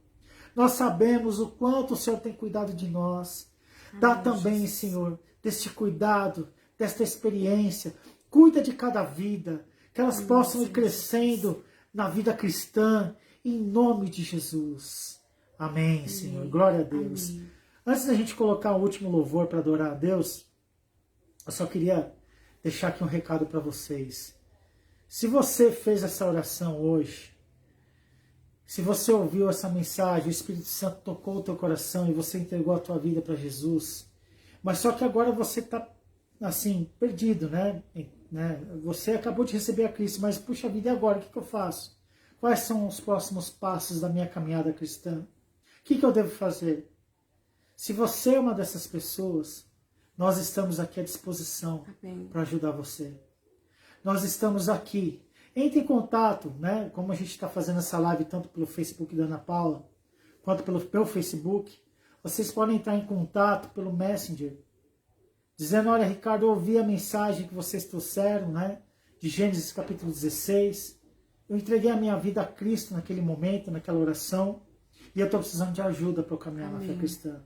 Nós sabemos o quanto o Senhor tem cuidado de nós. Dá também, Senhor, deste cuidado, desta experiência. Cuida de cada vida, que elas possam ir crescendo na vida cristã, em nome de Jesus. Amém, Senhor. Glória a Deus. Amém. Antes da gente colocar o último louvor para adorar a Deus, eu só queria deixar aqui um recado para vocês. Se você fez essa oração hoje, se você ouviu essa mensagem, o Espírito Santo tocou o teu coração e você entregou a tua vida para Jesus, mas só que agora você está assim, perdido, né? Você acabou de receber a Cristo, mas puxa vida, e agora? O que eu faço? Quais são os próximos passos da minha caminhada cristã? O que eu devo fazer? Se você é uma dessas pessoas, nós estamos aqui à disposição para ajudar você. Nós estamos aqui. Entre em contato, né? Como a gente está fazendo essa live tanto pelo Facebook da Ana Paula, quanto pelo Facebook. Vocês podem entrar em contato pelo Messenger, dizendo, olha, Ricardo, eu ouvi a mensagem que vocês trouxeram, né? De Gênesis capítulo 16. Eu entreguei a minha vida a Cristo naquele momento, naquela oração, e eu estou precisando de ajuda para eu caminhar na fé cristã.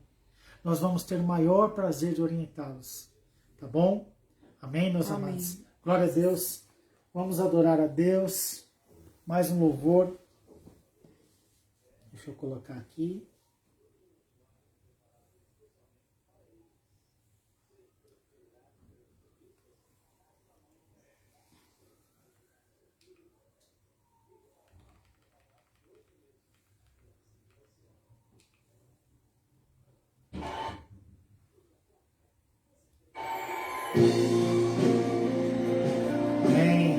Nós vamos ter o maior prazer de orientá-los. Tá bom? Amém, meus amados? Glória a Deus. Vamos adorar a Deus. Mais um louvor. Deixa eu colocar aqui. Amém.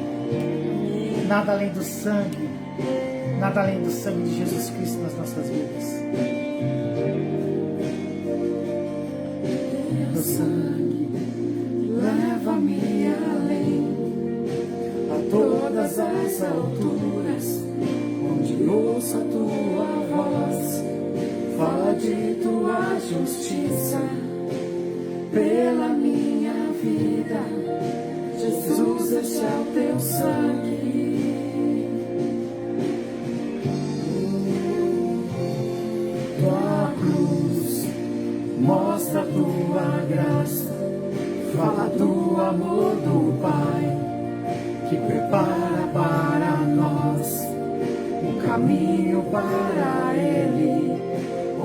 Nada além do sangue. Nada além do sangue de Jesus Cristo nas nossas vidas. Teu sangue leva-me além, a todas as alturas, onde ouço a tua voz. Fala de tua justiça pela minha vida. Jesus, este é o teu sangue. Tua cruz mostra a tua graça, fala do amor do Pai, que prepara para nós um caminho para Ele,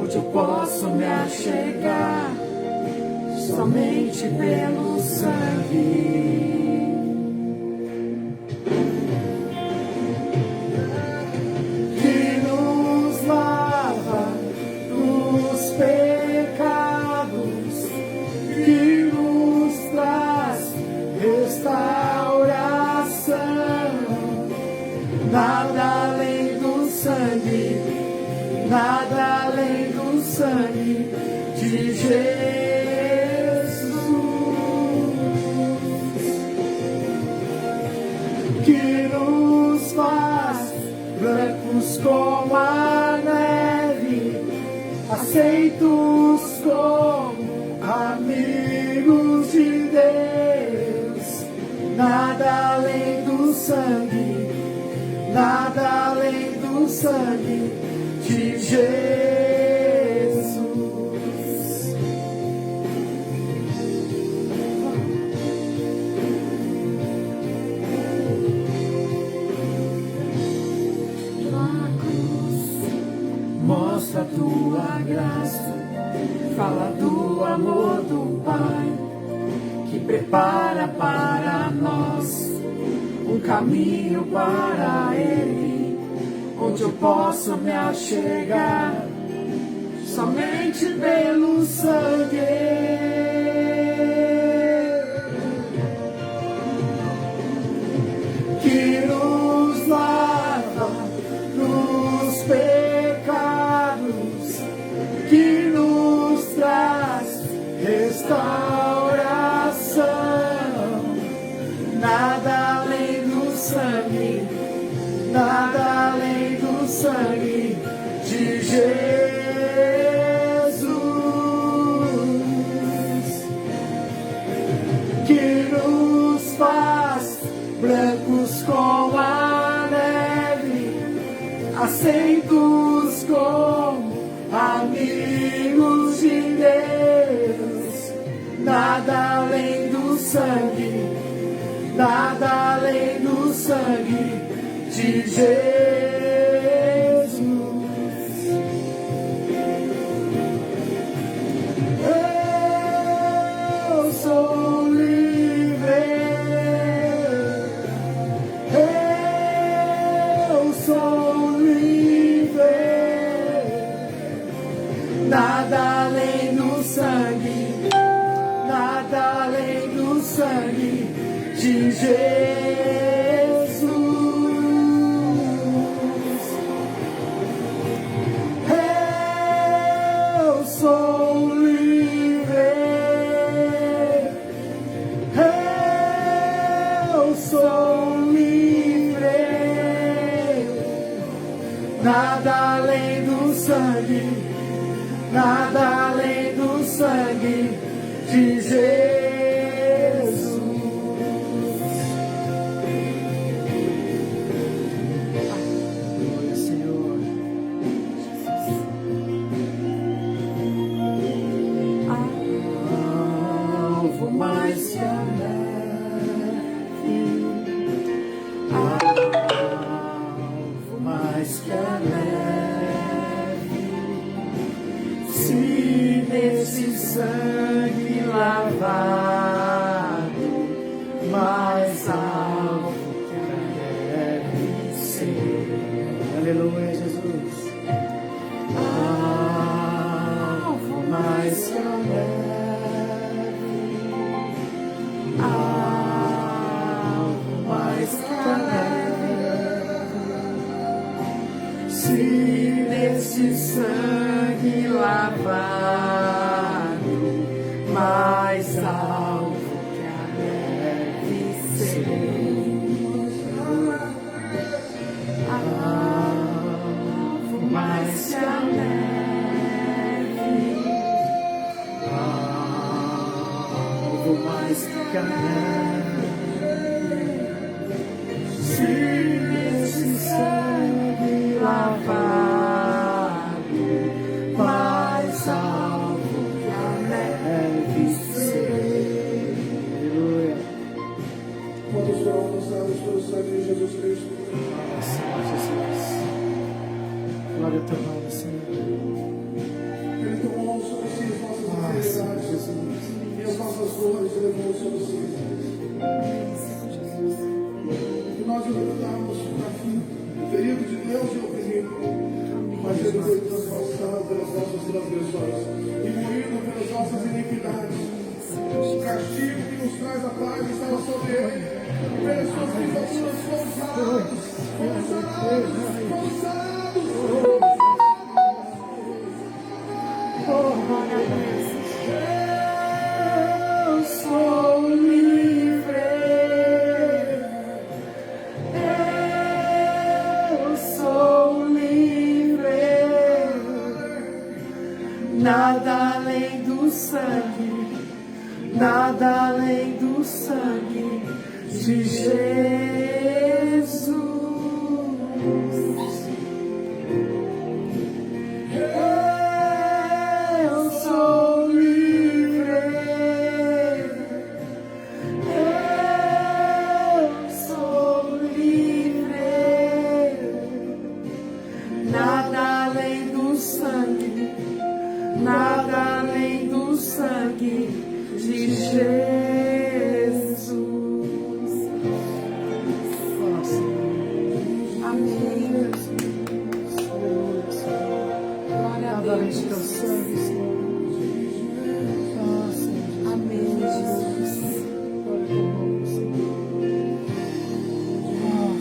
onde eu posso me achegar somente pelo sangue. Que nos lava dos pecados, que nos traz restauração. Nada além do sangue, nada além do sangue de Jesus, que nos faz brancos como a neve, aceitos como amigos de Deus. Nada além do sangue, nada além do sangue de Jesus. Tua cruz mostra a tua graça, fala do amor do Pai, que prepara para nós um caminho para Ele, onde eu posso me achegar somente pelo sangue. Que nos lava dos pecados, que nos traz restauração. Nada além do sangue, nada além do sangue de Jesus, que nos faz brancos como a neve, aceitos como amigos de Deus. Nada além do sangue, nada além do sangue de Jesus. Eu sou livre, eu sou livre. Nada além do sangue, nada além do sangue de Jesus. Eu sou livre, eu sou livre. Nada além do sangue, nada além do sangue de Jesus. Glória, Senhor. Alvo mais que a neve, alvo mais que a neve, se nesse sangue lavado, mais alvo que a neve ser. Aleluia, Jesus. Alvo mais que a neve, Se neste sangue lavado, mais alvo que a neve serei, alvo mais que a neve, alvo mais que a neve. se neste sangue lavado, mais alvo que a neve serei. Aleluia. Quantos foram alcançados pelo sangue de Jesus Cristo? Senhor Jesus. Glória ao teu nome, Senhor. Ele tomou sobre si as nossas Senhor enfermidades Jesus. e as nossas dores e levou sobre si. E nós o levantamos aqui, ferido de Deus e oprimido, mas ele foi transpassado pelas nossas transgressões e moído pelas nossas iniquidades. O castigo que nos traz a paz estava sobre ele. Pelas suas pisaduras fomos sarados, fomos sarados, fomos sarados. Eu sou livre, eu sou livre, nada além do sangue, nada além do sangue de Jesus. Eu sou livre, eu sou livre, nada além do sangue, nada além do sangue de Jesus. Fala, Senhor. Amém. Glória a Nada além Deus. do teu sangue, Senhor. Senhor. Amém, Jesus. Glória ao teu nome, Senhor.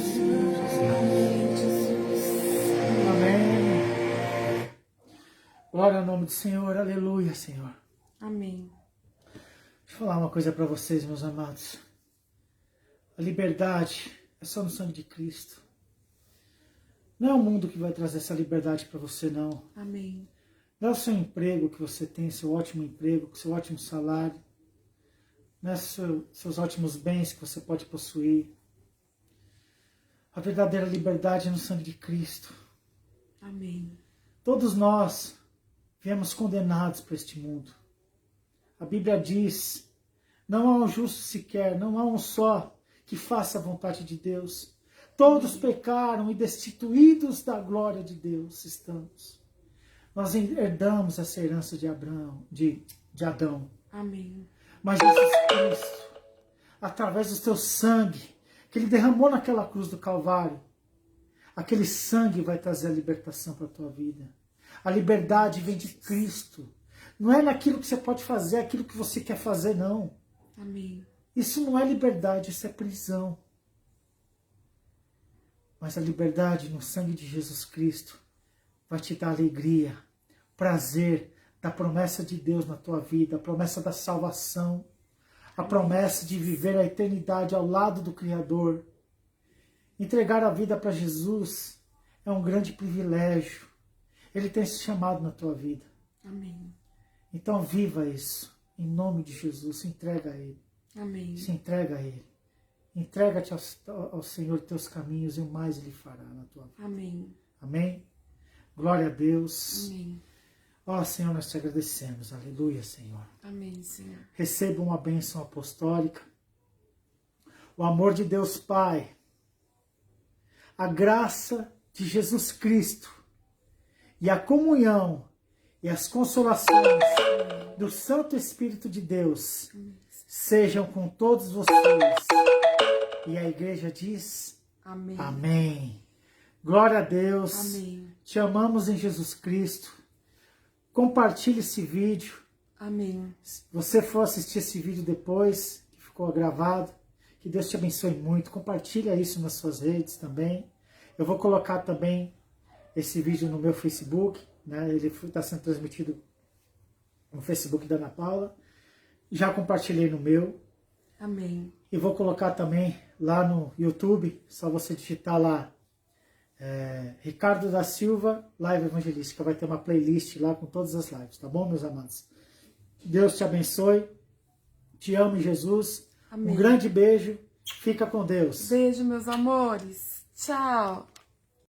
Senhor Jesus. Amém, Jesus. Amém. Glória ao nome do Senhor. Aleluia, Senhor. Amém. Deixa eu falar uma coisa para vocês, meus amados. A liberdade é só no sangue de Cristo. Não é o mundo que vai trazer essa liberdade para você, não. Amém. Não é o seu emprego que você tem, seu ótimo emprego, seu ótimo salário. Não é seus ótimos bens que você pode possuir. A verdadeira liberdade é no sangue de Cristo. Amém. Todos nós viemos condenados para este mundo. A Bíblia diz, não há um justo sequer, não há um só que faça a vontade de Deus. Todos pecaram e destituídos da glória de Deus estamos. Nós herdamos essa herança de Abraão, de Adão. Amém. Mas Jesus Cristo, através do seu sangue, que Ele derramou naquela cruz do Calvário, aquele sangue vai trazer a libertação para a tua vida. A liberdade vem de Cristo. Não é naquilo que você pode fazer, é aquilo que você quer fazer, não. Amém. Isso não é liberdade, isso é prisão. Mas a liberdade no sangue de Jesus Cristo vai te dar alegria, prazer da promessa de Deus na tua vida, a promessa da salvação, a promessa de viver a eternidade ao lado do Criador. Entregar a vida para Jesus é um grande privilégio. Ele tem se chamado na tua vida. Amém. Então viva isso, em nome de Jesus, se entrega a Ele. Amém. Se entrega a Ele. Entrega-te ao Senhor teus caminhos e o mais Ele fará na tua vida. Amém. Amém? Glória a Deus. Amém. Ó Senhor, nós te agradecemos. Aleluia, Senhor. Amém, Senhor. Receba uma bênção apostólica. O amor de Deus Pai, a graça de Jesus Cristo e a comunhão e as consolações do Santo Espírito de Deus sejam com todos vocês. E a igreja diz: Amém. Amém. Glória a Deus. Amém. Te amamos em Jesus Cristo. Compartilhe esse vídeo. Amém. Se você for assistir esse vídeo depois, que ficou gravado, que Deus te abençoe muito. Compartilha isso nas suas redes também. Eu vou colocar também esse vídeo no meu Facebook, né? Ele está sendo transmitido no Facebook da Ana Paula. Já compartilhei no meu. Amém. E vou colocar também lá no YouTube, só você digitar lá Ricardo da Silva, Live Evangelística. Vai ter uma playlist lá com todas as lives, tá bom, meus amados? Deus te abençoe. Te amo, Jesus. Amém. Um grande beijo. Fica com Deus. Beijo, meus amores. Tchau.